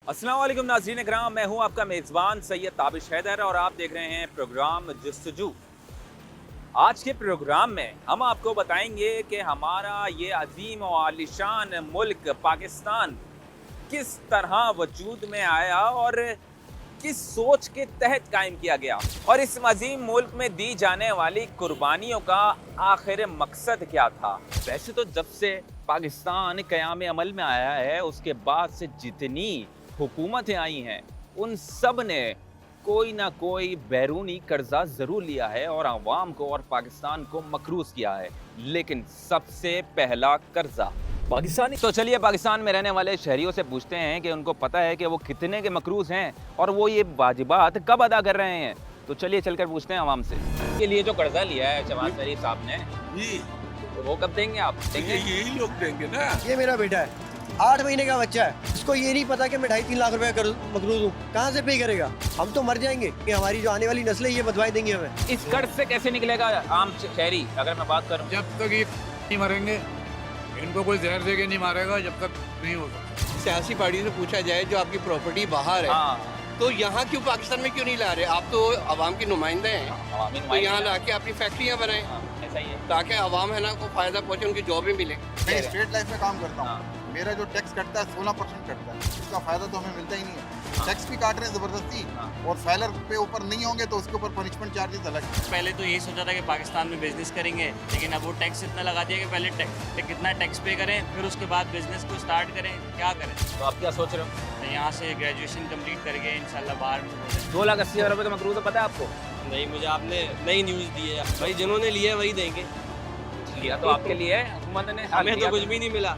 अस्सलाम वालेकुम नाज़रीन इकराम, मैं हूं आपका मेज़बान सैयद ताबिश हैदर और आप देख रहे हैं प्रोग्राम जस्तजू। आज के प्रोग्राम में हम आपको बताएंगे कि हमारा ये अजीम और आलिशान मुल्क पाकिस्तान किस तरह वजूद में आया और किस सोच के तहत कायम किया गया और इस अजीम मुल्क में दी जाने वाली कुर्बानियों का आखिर मकसद क्या था। वैसे तो जब से पाकिस्तान क़याम अमल में आया है उसके बाद से जितनी हुकूमतें आई हैं उन सब ने कोई ना कोई बैरूनी कर्जा ज़रूर लिया है और आवाम को और पाकिस्तान को मकरूज़ किया है, लेकिन सबसे पहला कर्जा पाकिस्तानी। तो चलिए पाकिस्तान में रहने वाले शहरियों से पूछते हैं कि उनको पता है कि वो कितने के मकरूज़ हैं और वो ये वाजिबात कब अदा कर रहे हैं। तो चलिए चलकर पूछते हैं आवाम से। के लिए जो कर्जा लिया है शहबाज शरीफ साहब ने जी, तो वो कब देंगे आप? देंगे? यही लोग देंगे ना। ये मेरा बेटा है, 8 महीने का बच्चा है। इसको ये नहीं पता कि मैं 2.5-3 लाख रुपए मकरूज हूँ। कहाँ से पे करेगा? हम तो मर जाएंगे कि हमारी जो आने वाली नस्लें ये बदवाई देंगी हमें। इस कर्ज से कैसे निकलेगा आम शहरी? अगर मैं बात करूँ जब तक ये नहीं मरेंगे, इनको कोई जहर दे के नहीं मारेगा जब तक नहीं हो सकता। सियासी पार्टी से पूछा जाए जो आपकी प्रॉपर्टी बाहर है हाँ, तो यहाँ क्यों पाकिस्तान में क्यों नहीं ला रहे? आप तो आवाम के नुमाइंदे हैं, अवामी तो नुमाइंदे यहाँ हैं। ला के अपनी फैक्ट्रियाँ बनाएं हाँ, ऐसा ही है। ताकि आवाम है ना को फायदा पहुँचे, उनकी जॉब भी मिले। मैं स्ट्रेट लाइफ में काम करता हूँ। हाँ। मेरा जो टैक्स कटता है 16% कटता है, इसका फायदा तो हमें मिलता ही नहीं है। टैक्स भी काट रहे हैं ज़बरदस्ती हाँ। और फाइलर पे ऊपर नहीं होंगे तो उसके ऊपर पनिशमेंट चार्जेस अलग हैं। पहले तो यही सोचा था कि पाकिस्तान में बिजनेस करेंगे, लेकिन अब वो टैक्स इतना लगा दिया कि पहले कितना टैक्स पे करें, फिर उसके बाद बिजनेस को स्टार्ट करें। क्या करें? तो आप क्या सोच रहे हो? तो यहाँ से ग्रेजुएशन कंप्लीट करके इंशाल्लाह बाहर में 2,80,000 रुपये का मकरूज़ पता है आपको? नहीं, मुझे आपने नई न्यूज़ दी है भाई, जिन्होंने लिया वही देंगे। लिया तो आपके लिए है, हुकूमत ने हमें लिया तो कुछ भी नहीं मिला।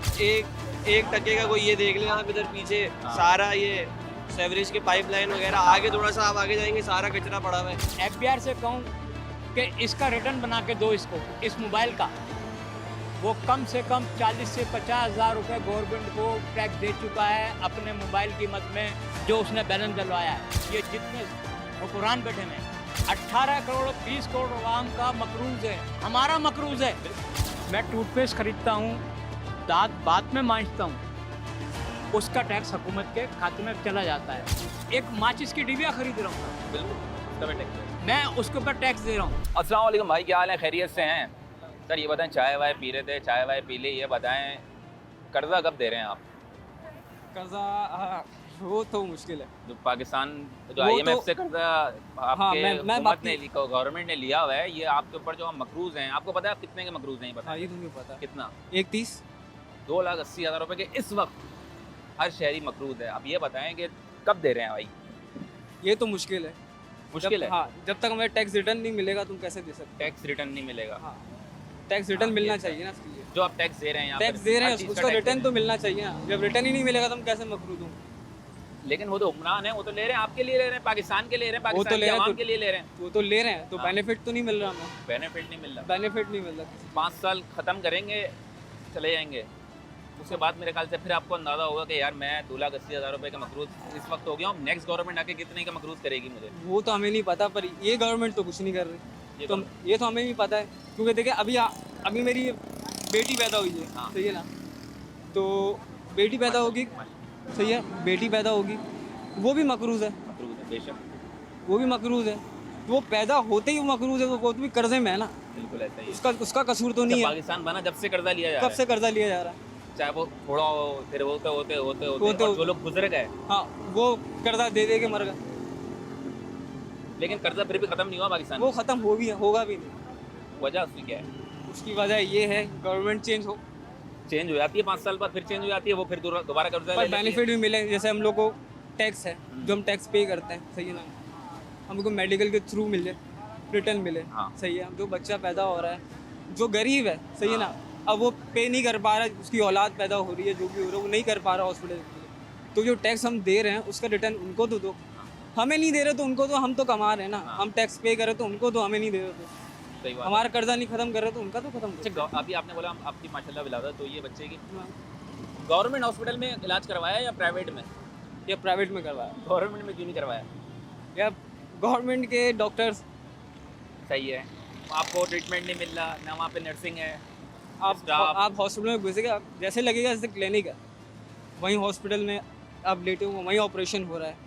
एक टके का कोई ये देख ले आप इधर पीछे, हाँ। सारा ये सेवरेज के पाइपलाइन वगैरह, आगे थोड़ा सा आप आगे जाएंगे सारा कचरा पड़ा हुआ है। एफबीआर से कहूँ कि इसका रिटर्न बना के दो इसको, इस मोबाइल का। वो कम से कम 40 से 50,000 रुपये गवर्नमेंट को टैक्स दे चुका है अपने मोबाइल कीमत में, जो उसने बैलेंस डलवाया है। ये जितने हुक्मरान बैठे हैं 18 करोड़ 20 करोड़ आवाम का मकरूज है, हमारा मकरूज है। मैं टूथपेस्ट खरीदता हूँ, दांत बाद में मांजता हूँ, उसका टैक्स हुकूमत के खाते में चला जाता है। एक माचिस की डिबिया खरीद रहा हूँ, बिल्कुल। मैं उसके ऊपर टैक्स दे रहा हूँ। अस्सलाम वालेकुम भाई, क्या हाल है? खैरियत से हैं? सर ये बताएं, चाय वाय पी रहे थे, चाय वाय पी ली, ये बताएं कर्जा कब दे रहे हैं आप? कर्जा वो तो मुश्किल है। जो पाकिस्तान जो वो IMF तो- से कर्जा हाँ, आपके मैं हुकूमत ने गवर्नमेंट ने लिया हुआ है, ये आपके ऊपर जो हम मकरूज हैं, आपको पता है आप कितने के मकरूज हैं? ये हाँ, बताएं ये तो नहीं पता। कितना? 1.30 2,80,000 रुपये के इस वक्त हर शहरी मकरूज है। आप ये बताएं कि कब दे रहे हैं भाई? ये तो मुश्किल है। मुश्किल है। हाँ, जब तक हमें टैक्स रिटर्न नहीं मिलेगा तुम कैसे दे सकते? टैक्स रिटर्न नहीं मिलेगा। हाँ, टैक्स रिटर्न हाँ, मिलना ये चाहिए ना इसके लिए। जो आप टैक्स दे रहे हैं यहाँ टैक्स पर, दे रहे हर हैं, चीज़ का उसका टैक्स रिटर्न दे तो रहे मिलना चाहिए ना। जब रिटर्न ही नहीं मिलेगा तो हम कैसे मकरूज हूँ? हैं। लेकिन वो तो हुक्मरान है, वो तो ले रहे हैं, आपके लिए ले रहे हैं, पाकिस्तान के ले रहे हैं, वो तो पाकिस्तान ले की रहे हैं आवाम तो- के लिए ले रहे हैं। वो तो ले रहे हैं, तो हाँ। बेनिफिट तो नहीं मिल रहा हमें। बेनिफिट नहीं मिल रहा। बेनिफिट नहीं मिल रहा। 5 साल ख़त्म करेंगे, चले जाएंगे, उसके बाद मेरे ख्याल से फिर आपको अंदाज़ा होगा कि यार मैं 2,80,000 रुपये का मकरूज इस वक्त हो गया हूँ, नेक्स्ट गवर्नमेंट आके कितने का मकरूज करेगी मुझे? वो तो हमें नहीं पता, पर ये गवर्नमेंट तो कुछ नहीं कर रही। ये तो ये तो हमें भी पता है, क्योंकि देखिए अभी मेरी बेटी पैदा हुई है, हाँ। सही है ना? तो बेटी पैदा होगी, सही है, बेटी पैदा होगी, वो भी मकरूज है, मकरूज है बेशक, वो भी मकरूज है। वो पैदा होते ही वो मकरूज है, वो भी कर्जे में है ना। बिल्कुल ऐसा ही है। उसका कसूर तो नहीं जब है। पाकिस्तान बना जब से कर्जा लिया जा कब रहा है, से कर्जा लिया जा रहा है? चाहे वो थोड़ा हो, फिर होते होते होते होते होते और जो होते। लोग गुजर गए, हाँ, वो कर्जा दे दे के मर गए। लेकिन कर्जा फिर भी ख़त्म नहीं हुआ पाकिस्तान वो में। ख़त्म हो भी है, होगा भी नहीं। वजह उसकी क्या है? उसकी वजह ये है गवर्नमेंट चेंज हो, चेंज हो जाती है 5 साल बाद, फिर चेंज हो जाती है, वो फिर दोबारा कर्जा ले पर लेती है। बेनिफिट भी मिले। जैसे हम लोग को टैक्स है, जो हम टैक्स पे करते हैं, सही है ना? हमको मेडिकल के थ्रू मिले, रिटर्न मिले, हाँ। सही है। जो बच्चा पैदा हो रहा है, जो गरीब है, सही है ना, अब वो पे नहीं कर पा रहा है, उसकी औलाद पैदा हो रही है, जो भी हो रहा है वो नहीं कर पा रहा हॉस्पिटल के लिए, तो जो टैक्स हम दे रहे हैं उसका रिटर्न उनको तो दो। हमें नहीं दे रहे तो उनको तो, हम तो कमा रहे हैं ना। हम टैक्स पे करें तो उनको तो, हमें नहीं दे रहे तो। सही बात है। हमारा कर्जा नहीं खत्म कर रहे तो उनका तो खत्म करो। अच्छा, अभी आपने बोला आपकी माशाल्लाह विलादत, तो ये बच्चे की हाँ। गवर्नमेंट हॉस्पिटल में इलाज करवाया या प्राइवेट में? या प्राइवेट में करवाया, गवर्नमेंट में क्यों नहीं करवाया? या गवर्नमेंट के डॉक्टर्स, सही है, आपको ट्रीटमेंट नहीं मिल रहा, ना वहाँ पे नर्सिंग है, आप स्टाफ। हॉस्पिटल में घुसेगा, जैसे लगेगा जैसे क्लिनिक है, वहीं हॉस्पिटल में आप लेटे हो वहीं ऑपरेशन हो रहा है,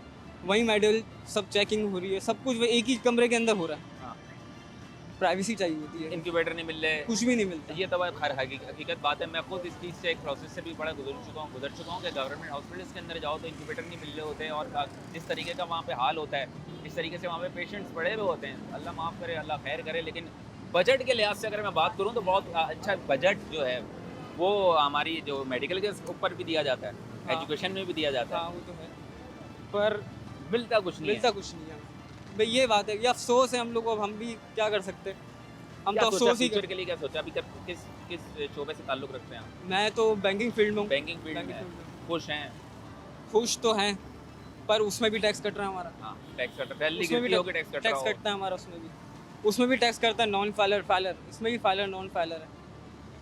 वहीं मेडिकल सब चेकिंग हो रही है, सब कुछ एक ही कमरे के अंदर हो रहा है। हाँ। प्राइवेसी चाहिए होती है, इंक्यूबेटर नहीं मिल रहे, कुछ भी नहीं मिलता। ये तो खैर हकीकत बात है। मैं खुद इस चीज़ से एक प्रोसेस से भी बड़ा गुजर चुका हूँ कि गवर्नमेंट हॉस्पिटल्स के अंदर जाओ तो इंक्यूबेटर नहीं मिल रहे होते हैं, और जिस तरीके का वहाँ पे हाल होता है, इस तरीके से वहाँ पे पेशेंट्स पड़े हुए होते हैं। अल्लाह माफ़ करे, अल्लाह खैर करे। लेकिन बजट के लिहाज से अगर मैं बात करूँ तो बहुत अच्छा बजट जो है वो हमारी जो मेडिकल के ऊपर भी दिया जाता है, हाँ। एजुकेशन में भी दिया जाता हाँ है, वो तो है, पर मिलता कुछ नहीं मिलता है। कुछ नहीं है भाई, ये बात है। ये अफसोस है हम लोग को, अब हम भी क्या कर सकते हैं, हम क्या तो सोचा अफसोस ही फ्यूचर के लिए? क्या सोचा अभी तक? किस शोबे से ताल्लुक़ रखते हैं आप? मैं तो बैंकिंग फील्ड में हूँ। बैंकिंग फील्ड में खुश हैं? खुश तो हैं, पर उसमें भी टैक्स कट रहा है हमारा। हाँ, टैक्स कट रहा है, उसमें भी लीगलिटी होकर टैक्स कट रहा टैक्स हो। कटता है हमारा, उसमें भी टैक्स करता है। नॉन फाइलर फाइलर, इसमें भी फाइलर नॉन फाइलर है।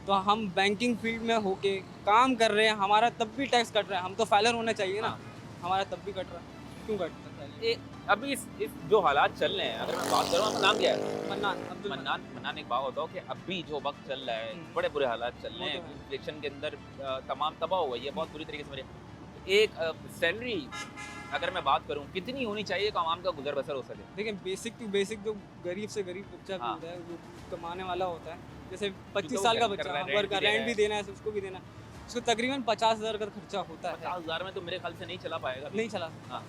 तो हम बैंकिंग फील्ड में होके काम कर रहे हैं, हमारा तब भी टैक्स कट रहा है। हम तो फाइलर होना चाहिए ना, हमारा तब भी कट रहा है। क्यों कटता है? अभी इस जो हालात चल रहे हैं, अगर मैं बात करूँ, आपका नाम क्या है? मन्नान, अब्दुल मन्नान एक बात बताओ कि अभी जो वक्त चल रहा है, हम्म। बड़े बुरे हालात चल रहे वो हैं, तो है। इलेक्शन के अंदर तमाम तबाह हुआ है, ये बहुत बुरी तरीके से मेरे एक सैलरी अगर मैं बात करूँ कितनी होनी चाहिए कि आवाम का गुजर बसर हो सके? देखिए, बेसिक टू बेसिक जो गरीब से गरीब बच्चा भी हाँ। होता है, जो कमाने वाला होता है, जैसे क्योंकि 25 वो साल का घर कर बच्चा, रहा है, वर्कर रेंट भी दे रेंट रहा भी है। देना है, उसको भी देना है, उसको तकरीबन 50,000 का खर्चा होता है। 50,000 में तो मेरे ख्याल से नहीं चला पाएगा अभी। नहीं चला, हाँ।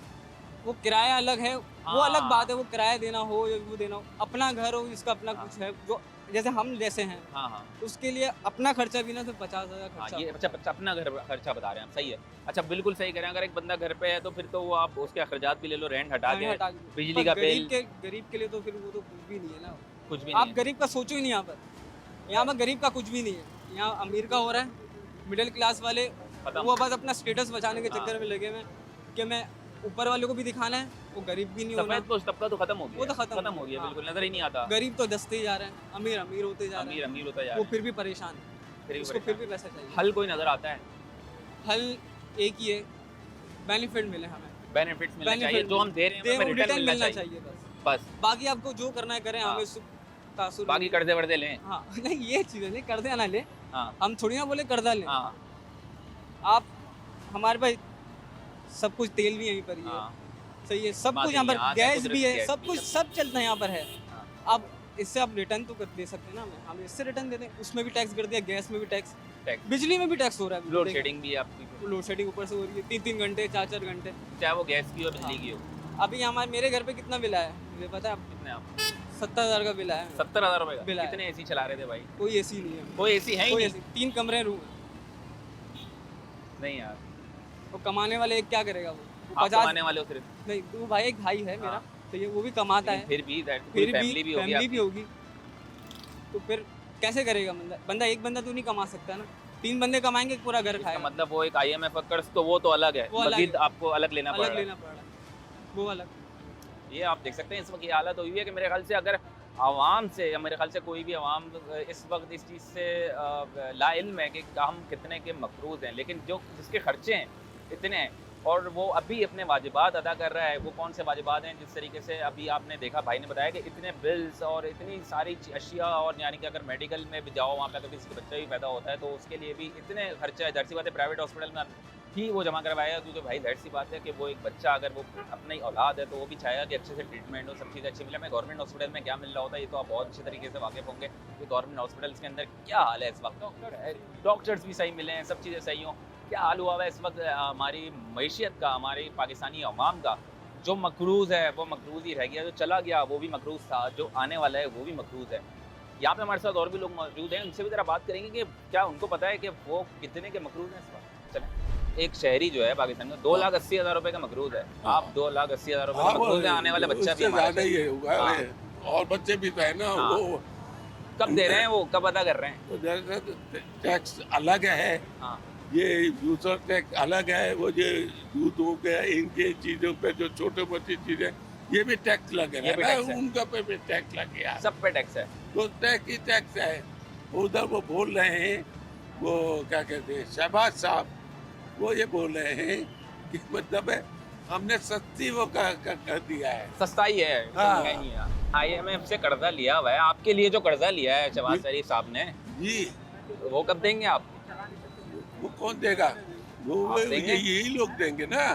वो किराया अलग है, वो अलग हाँ। बात है, वो किराया देना हो या वो देना हो, अपना घर हो, इसका अपना हाँ। कुछ है, जो जैसे हम जैसे हैं हाँ हाँ उसके लिए अपना खर्चा भी ना तो 50,000 हाँ, खर्चा ये होता है। अच्छा अपना घर खर्चा बता रहे हैं आप, सही है। अच्छा, बिल्कुल सही कह रहे हैं। अगर एक बंदा घर पे है तो फिर तो वो आप उसके अखराजात भी ले लो, रेंट हटा हमें के, हटा के- बिजली पर का गरीब के लिए तो फिर वो तो कुछ भी नहीं है ना। कुछ भी आप नहीं है। गरीब का सोचो ही नहीं यहाँ पर गरीब का कुछ भी नहीं है। यहाँ अमीर का हो रहा है, मिडिल क्लास वाले खत्म। वो बस अपना स्टेटस बचाने के हाँ। चक्कर में लगे हुए हैं कि मैं ऊपर वाले को भी दिखाना है, वो गरीब भी नहीं होना। सफेद पोश तबका तो खत्म हो गया, वो तो खत्म हो गया, हाँ। बिल्कुल नजर ही नहीं आता। गरीब तो दसते ही जा रहे हैं, अमीर अमीर होते जा रहे अमीर हैं, अमीर होता जा वो रहा है, फिर भी परेशान है, फिर भी उसको फिर परेशान। भी पैसा चाहिए। हल कोई नजर आता है? हल एक ही है, बेनिफिट मिले हमें, बेनिफिट्स मिलना Benefit चाहिए, जो हम दे रहे हैं हमें रिटर्न रिटर्न मिलना चाहिए चाहिए बस। बस। बाकी आपको जो करना है करें, हाँ। हमें सुख तासुर बाकी कर्जे वर्जे लें। हाँ नहीं, ये चीज़ें नहीं, कर्जा ना ले, हाँ हम थोड़ी ना बोले कर्जा लें। हाँ आप हमारे पास सब कुछ, तेल भी यहीं पर ही है, हाँ सही है, सब बात कुछ यहाँ पर, यहाँ से गैस कुदरती भी है, गैस सब भी कुछ है। सब चलता है यहाँ पर है। हाँ। आप इससे आप रिटर्न तो दे सकते हैं ना, हम इससे रिटर्न दे दें, उसमें भी टैक्स कर दिया, गैस में भी टैक्स, टैक्स, बिजली में भी टैक्स हो रहा है। लोड शेडिंग भी है आपकी, लोड शेडिंग ऊपर से हो रही है, 3-3 घंटे 4-4 घंटे। चाहे वो गैस की हो बिजली की हो। अभी हमारे मेरे घर पे कितना बिल आया है मुझे पता है? कितने आप? 70,000 का बिल आया है। 70,000 रुपए बिल का? आया। कितने एसी चला रहे थे भाई? कोई एसी नहीं है, कोई एसी है ही कोई नहीं। एसी, 3 कमरे रूम, नहीं यार, वो कमाने वाले एक क्या करेगा? वो आप 50 कमाने वाले हो सिर्फ? नहीं, वो भाई एक भाई है मेरा, हाँ। तो ये वो भी कमाता है, फिर भी फिर पूरी भी फैमिली भी होगी फैमिली आपकी। भी होगी, तो फिर कैसे करेगा बंदा? एक बंदा तो नहीं कमा सकता ना, 3 बंदे कमाएंगे पूरा घर इसका खाएगा। मतलब वो एक IMF का कर्ज तो वो तो अलग है, वो अलग मजीद है। आपको अलग लेना पड़ अलग रहा है। लेना पड़ रहा है, वो अलग। ये आप देख सकते हैं इस वक्त ये हालत हुई है कि मेरे ख्याल से अगर आवाम से, या मेरे ख्याल से कोई भी आवाम इस वक्त इस चीज़ से लाइल्म है कि हम कितने के मकरूज़ हैं, लेकिन जो जिसके खर्चे हैं इतने हैं और वो अभी अपने वाजिबात अदा कर रहा है, वो कौन से वाजिबात हैं? जिस तरीके से अभी आपने देखा, भाई ने बताया कि इतने बिल्स और इतनी सारी अशिया, और यानी कि अगर मेडिकल में भी जाओ, वहाँ पे अगर किसी बच्चा भी पैदा होता है तो उसके लिए भी इतने खर्चे है। जाहिर सी बात है प्राइवेट हॉस्पिटल में ही वो जमा करवाया, क्योंकि भाई जाहिर सी बात है कि वो एक बच्चा अगर वो अपनी औलाद है तो वो भी चाहेगा कि अच्छे से ट्रीटमेंट हो, सब चीज़ अच्छी मिले। हमें गवर्नमेंट हॉस्पिटल में क्या मिल रहा होता है ये तो आप बहुत अच्छे तरीके से वाकिफ़ होंगे कि गवर्नमेंट हॉस्पिटल्स के अंदर क्या हाल है इस वक्त। डॉक्टर्स भी सही मिले हैं, सब चीज़ें सही हों, क्या हाल हुआ है इस वक्त हमारी मईशियत का, हमारी पाकिस्तानी अवाम का। जो मकरूज़ है वो मकरूज़ ही रह गया, जो चला गया वो भी मकरूज़ था, जो आने वाला है वो भी मकरूज़ है। यहाँ पे हमारे साथ और भी लोग मौजूद हैं, उनसे भी ज़रा बात करेंगे कि क्या उनको पता है कि वो कितने के मकरूज़ हैं इस वक्त। चलें, एक शहरी जो है पाकिस्तान में 2,80,000 रुपये का मकरूज़ है। आप 2,80,000 रुपये का मकरूज़ है, आने वाला बच्चा भी हमारा ज़्यादा ही है होगा। हाँ। और बच्चे भी तो है ना, हाँ। वो कब दे रहे हैं, वो कब अदा कर रहे हैं? तो जैसे टैक्स अलग है, हाँ ये दूसरा टैक्स अलग है, वो ये दूधों के इनके चीज़ों पे जो छोटे मोटी चीज़ें, ये भी टैक्स लगे ये भी है टैक्स है। उनका पे भी टैक्स लगे यार, सब पे टैक्स है। तो टैक्स ही टैक्स है। उधर वो बोल रहे हैं, वो क्या कहते हैं शहबाज साहब, वो ये बोल रहे हैं कि मतलब है हमने सस्ती वो कर दिया है। सस्ताई है, हाँ। नहीं है। IMF से कर्जा लिया हुआ है, आपके लिए जो कर्जा लिया है शहबाज शरीफ साहब ने, जी, वो कब देंगे आप? वो कौन देगा? वो आप देंगे? यही लोग देंगे ना।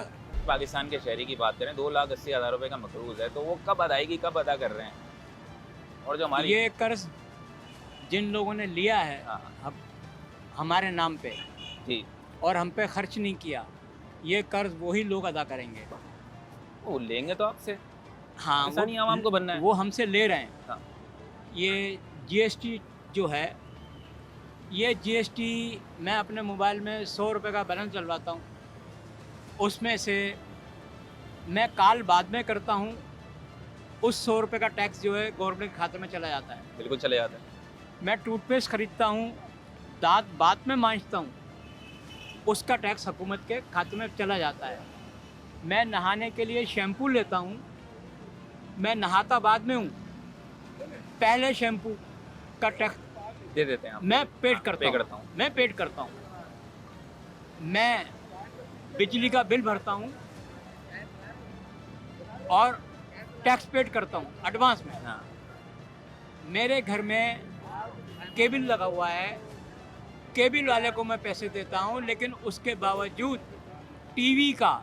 पाकिस्तान के शहरी की बात करें, 2,80,000 रुपए का मकरूज है, तो वो कब अदायगी कब अदा कर रहे हैं? और जो हमारी ये कर्ज जिन लोगों ने लिया है हाँ, हमारे नाम पे जी, और हम पे खर्च नहीं किया, ये कर्ज वही लोग अदा करेंगे। वो लेंगे तो आपसे, हाँ, पाकिस्तानी आवाम को बनना है। वो हमसे ले रहे हैं। हाँ। ये जीएसटी जो है, ये जीएसटी मैं अपने मोबाइल में 100 रुपये का बैलेंस डलवाता हूँ, उसमें से मैं कॉल बाद में करता हूँ, उस 100 रुपये का टैक्स जो है गवर्नमेंट के खाते में चला जाता है। बिल्कुल चले जाते हैं। मैं टूथपेस्ट खरीदता हूँ, दांत बाद में मांजता हूँ, उसका टैक्स हुकूमत के खाते में चला जाता है। मैं नहाने के लिए शैम्पू लेता हूँ, मैं नहाता बाद में हूँ, पहले शैम्पू का टैक्स दे देते हैं आप। मैं पेड हाँ, करता पे हूँ। करता हूँ। मैं पेड करता हूँ। मैं बिजली का बिल भरता हूँ और टैक्स पेड करता हूँ एडवांस में। हाँ, मेरे घर में केबल लगा हुआ है, केबल वाले को मैं पैसे देता हूँ, लेकिन उसके बावजूद टीवी का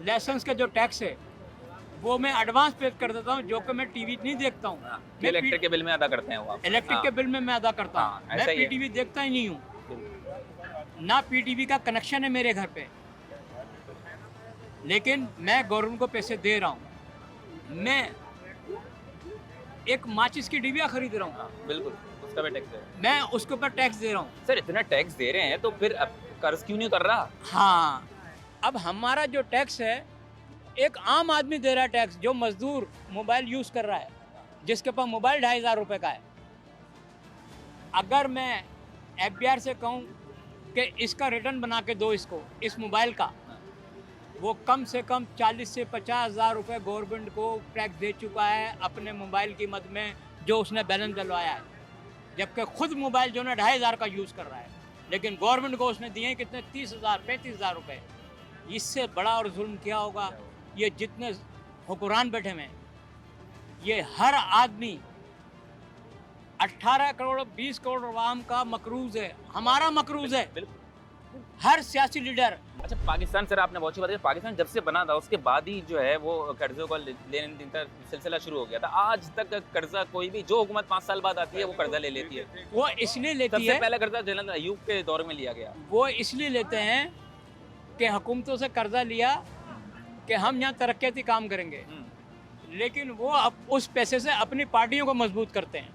लाइसेंस का जो टैक्स है वो मैं एडवांस पे कर देता हूँ, जो कि मैं टीवी नहीं देखता हूँ। हाँ, मैं इलेक्ट्रिक के बिल में अदा करते हैं वो आप। इलेक्ट्रिक के बिल में मैं अदा करता हाँ, हूँ। ऐसा मैं ही है। पीटीवी देखता ही नहीं हूँ, ना पीटीवी का कनेक्शन है मेरे घर पे, लेकिन मैं गवर्नमेंट को पैसे दे रहा हूँ। मैं एक माचिस की डिबिया खरीद रहा हूँ, हाँ, बिल्कुल, उसका भी टैक्स है। मैं उसके ऊपर टैक्स दे रहा हूँ। सर इतना टैक्स दे रहे हैं तो फिर अब कर्ज क्यों नहीं कर रहा? हाँ, अब हमारा जो टैक्स है, एक आम आदमी दे रहा है टैक्स, जो मजदूर मोबाइल यूज़ कर रहा है, जिसके पास मोबाइल 2,500 रुपये का है। अगर मैं एफबीआर से कहूँ कि इसका रिटर्न बना के दो इसको, इस मोबाइल का, वो कम से कम 40 से 50,000 रुपये गवर्नमेंट को टैक्स दे चुका है अपने मोबाइल की मद में, जो उसने बैलेंस डलवाया है, जबकि खुद मोबाइल जो है 2,500 का यूज़ कर रहा है, लेकिन गवर्नमेंट को उसने दिए कितने 30,000 35,000 रुपये। इससे बड़ा और जुल्म क्या होगा? ये जितने हुक्मरान बैठे हुए हैं, ये हर आदमी 18 करोड़ 20 करोड़ आवाम का मकरूज है, हमारा मकरूज है, बिल्कुल। हर सियासी लीडर। अच्छा, पाकिस्तान सर आपने बहुत अच्छी बात है, पाकिस्तान जब से बना था उसके बाद ही जो है वो कर्जों का लेने देने का सिलसिला शुरू हो गया था। आज तक कर्जा कोई भी जो हुकूमत 5 साल बाद आती है वो कर्जा ले लेती है। वो इसलिए लेती सबसे है, पहला कर्जा जलाल अय्यूब के दौर में लिया गया। वो इसलिए लेते हैं कि हुकूमतों से कर्जा लिया कि हम यहाँ तरक्याती काम करेंगे, लेकिन वो अब उस पैसे से अपनी पार्टियों को मजबूत करते हैं,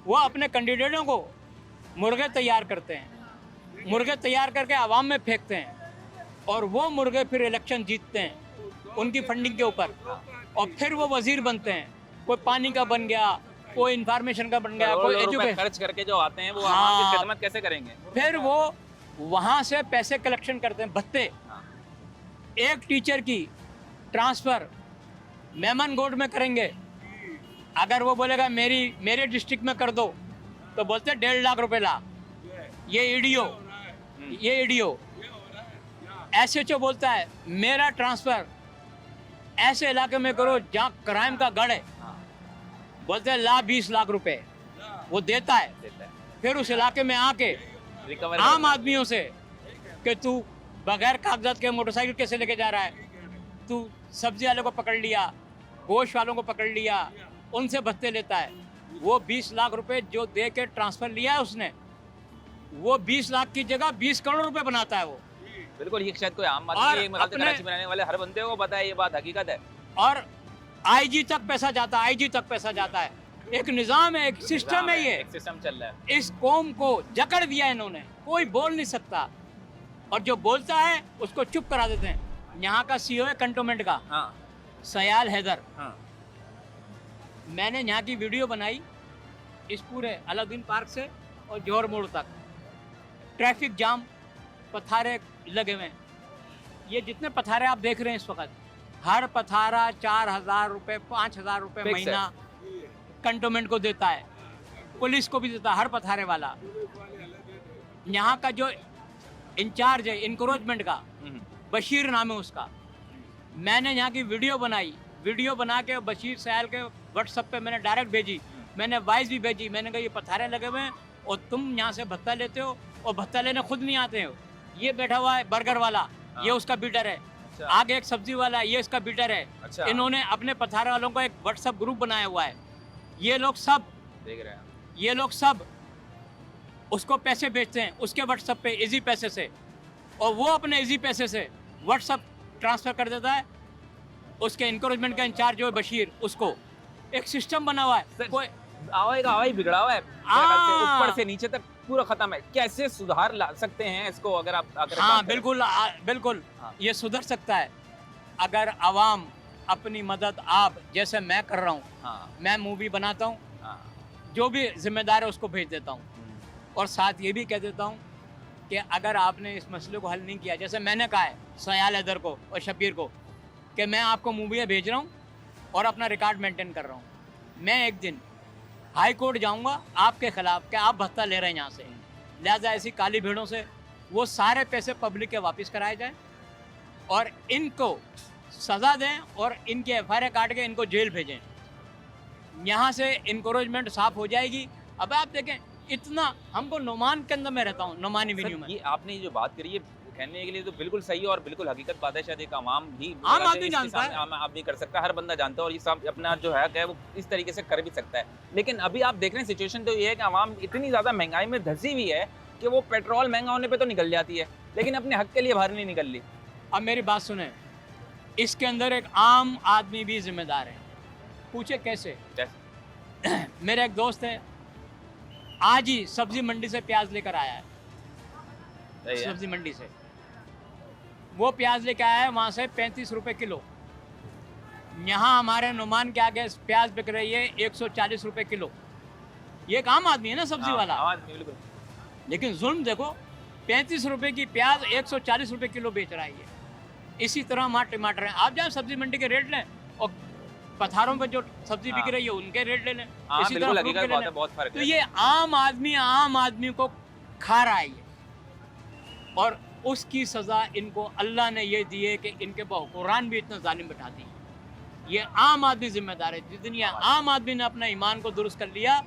वो अपने कैंडिडेटों को मुर्गे तैयार करते हैं, मुर्गे तैयार करके आवाम में फेंकते हैं, और वो मुर्गे फिर इलेक्शन जीतते हैं उनकी फंडिंग के ऊपर, और फिर वो वजीर बनते हैं। कोई पानी का बन गया, कोई इंफॉर्मेशन का बन गया, कोई करोड़ों रुपए एजुकेशन। खर्च करके जो आते हैं वो हाँ। आवाम की खिदमत कैसे करेंगे? फिर वो वहाँ से पैसे कलेक्शन करते हैं, भत्ते। एक टीचर की ट्रांसफ़र मेमन गोड में करेंगे, अगर वो बोलेगा मेरे डिस्ट्रिक्ट में कर दो, तो बोलते हैं 1.5 लाख रुपए ला। ये ईडीओ एसएचओ बोलता है मेरा ट्रांसफ़र ऐसे इलाके में करो जहाँ क्राइम का गढ़ है, बोलते हैं ला 20 लाख रुपए, वो देता है। फिर उस इलाके में आके रिकवर आम आदमियों से कि तू बगैर कागजात के मोटरसाइकिल कैसे लेके जा रहा है, तू सब्जी वालों को पकड़ लिया, गोश्त वालों को पकड़ लिया, उनसे भत्ते लेता है। वो 20 लाख रुपए जो दे के ट्रांसफ़र लिया है उसने, वो 20 लाख की जगह 20 करोड़ रुपए बनाता है वो। बिल्कुल, ये शायद कोई आम और आदमी अपने- कराची में रहने वाले हर बंदे को पता है, ये बात हकीकत है। और आईजी तक पैसा जाता है, आईजी तक पैसा जाता है। एक निज़ाम है, एक सिस्टम है, ये एक सिस्टम चल रहा है। इस कौम को जकड़ दिया इन्होंने, कोई बोल नहीं सकता, और जो बोलता है उसको चुप करा देते हैं। यहाँ का सीईओ है कंटोनमेंट का, हाँ सयाल हैदर। हाँ, मैंने यहाँ की वीडियो बनाई, इस पूरे अलाउद्दीन पार्क से और जौहर मोड़ तक ट्रैफिक जाम, पथारे लगे हुए हैं। ये जितने पथारे आप देख रहे हैं इस वक्त, हर पथारा 4,000 रुपये 5,000 रुपये Fix है। महीना कंटोनमेंट को देता है, पुलिस को भी देता है, हर पथारे वाला। यहाँ का जो इंचार्ज है इंक्रोचमेंट का, बशीर नाम है उसका, मैंने यहाँ की वीडियो बनाई, वीडियो बना के बशीर सयाल के व्हाट्सएप पे मैंने डायरेक्ट भेजी, मैंने वॉइस भी भेजी। मैंने कहा ये पथारे लगे हुए हैं और तुम यहाँ से भत्ता लेते हो, और भत्ता लेने खुद नहीं आते हो, ये बैठा हुआ है बर्गर वाला, हाँ। ये उसका बीटर है। अच्छा। आगे एक सब्जी वाला है, ये इसका बीटर है। अच्छा। इन्होंने अपने पथारे वालों का एक व्हाट्सएप ग्रुप बनाया हुआ है। ये लोग सब देख रहे हैं उसको पैसे भेजते हैं उसके व्हाट्सएप पे इजी पैसे से, और वो अपने इजी पैसे से व्हाट्सएप ट्रांसफर कर देता है उसके इंकरेजमेंट का इंचार्ज जो है बशीर, उसको एक सिस्टम बना हुआ है। कोई आवाज बिगड़ा हुआ है मेरे ख्याल से, ऊपर से नीचे तक पूरा खत्म है। कैसे सुधार ला सकते हैं इसको अगर आप अगर हाँ बात करें? बिल्कुल हाँ। ये सुधर सकता है अगर आवाम अपनी मदद, आप जैसे मैं कर रहा हूँ, हाँ, मैं मूवी बनाता हूँ, हाँ, जो भी जिम्मेदार है उसको भेज देता हूँ, और साथ ये भी कह देता हूँ कि अगर आपने इस मसले को हल नहीं किया, जैसे मैंने कहा है सयाल हैदर को और शब्बीर को कि मैं आपको मूवियाँ भेज रहा हूँ और अपना रिकॉर्ड मेंटेन कर रहा हूँ, मैं एक दिन हाई कोर्ट जाऊँगा आपके खिलाफ कि आप भत्ता ले रहे हैं यहाँ से, लिहाजा ऐसी काली भीड़ों से वो सारे पैसे पब्लिक के वापस कराए जाएँ और इनको सज़ा दें और इनके FIR काट के इनको जेल भेजें। यहाँ से इनकरेजमेंट साफ हो जाएगी। अब आप देखें इतना, हमको नोमान के अंदर में रहता हूँ, नोमानी वेन्यू में। ये आपने जो बात करी है कहने के लिए तो बिल्कुल सही है और बिल्कुल हकीकत बात है। शायद एक आवाम भी आम आदमी जानता है, आम आदमी कर सकता है, हर बंदा जानता है और ये सब अपना जो है वो इस तरीके से कर भी सकता है। लेकिन अभी आप देख रहे हैं सिचुएशन तो ये है कि आवाम इतनी ज़्यादा महंगाई में धंसी हुई है कि वो पेट्रोल महंगा होने पर तो निकल जाती है लेकिन अपने हक के लिए बाहर नहीं निकल ली। अब मेरी बात सुने, इसके अंदर एक आम आदमी भी जिम्मेदार है। पूछे कैसे? मेरा एक दोस्त है, आज ही सब्जी मंडी से प्याज लेकर आया है। सब्जी मंडी से वो प्याज लेकर आया है, वहाँ से 35 रुपए किलो। यहाँ हमारे नुमान के आगे प्याज बिक रही है 140 रुपए किलो। ये एक आम आदमी है ना, सब्जी वाला। बिल्कुल। लेकिन जुल्म देखो, 35 रुपए की प्याज 140 रुपए किलो बेच रहा है ये। इसी तरह वहाँ टमाटर हैं, आप जाए सब्जी मंडी के रेट लें और पथारों पे जो सब्जी बिक रही है उनके रेट ले लें। इसी तरह फ्रूट के ले लें। बहुत फर्क तो है। ये आम आदमी को खा रहा है ये, और उसकी सज़ा इनको अल्लाह ने ये दी है कि इनके हुक्मरान भी इतना जालिम बैठाती है। ये आम आदमी जिम्मेदार है। जितनी आम आदमी ने अपना ईमान को दुरुस्त कर लिया,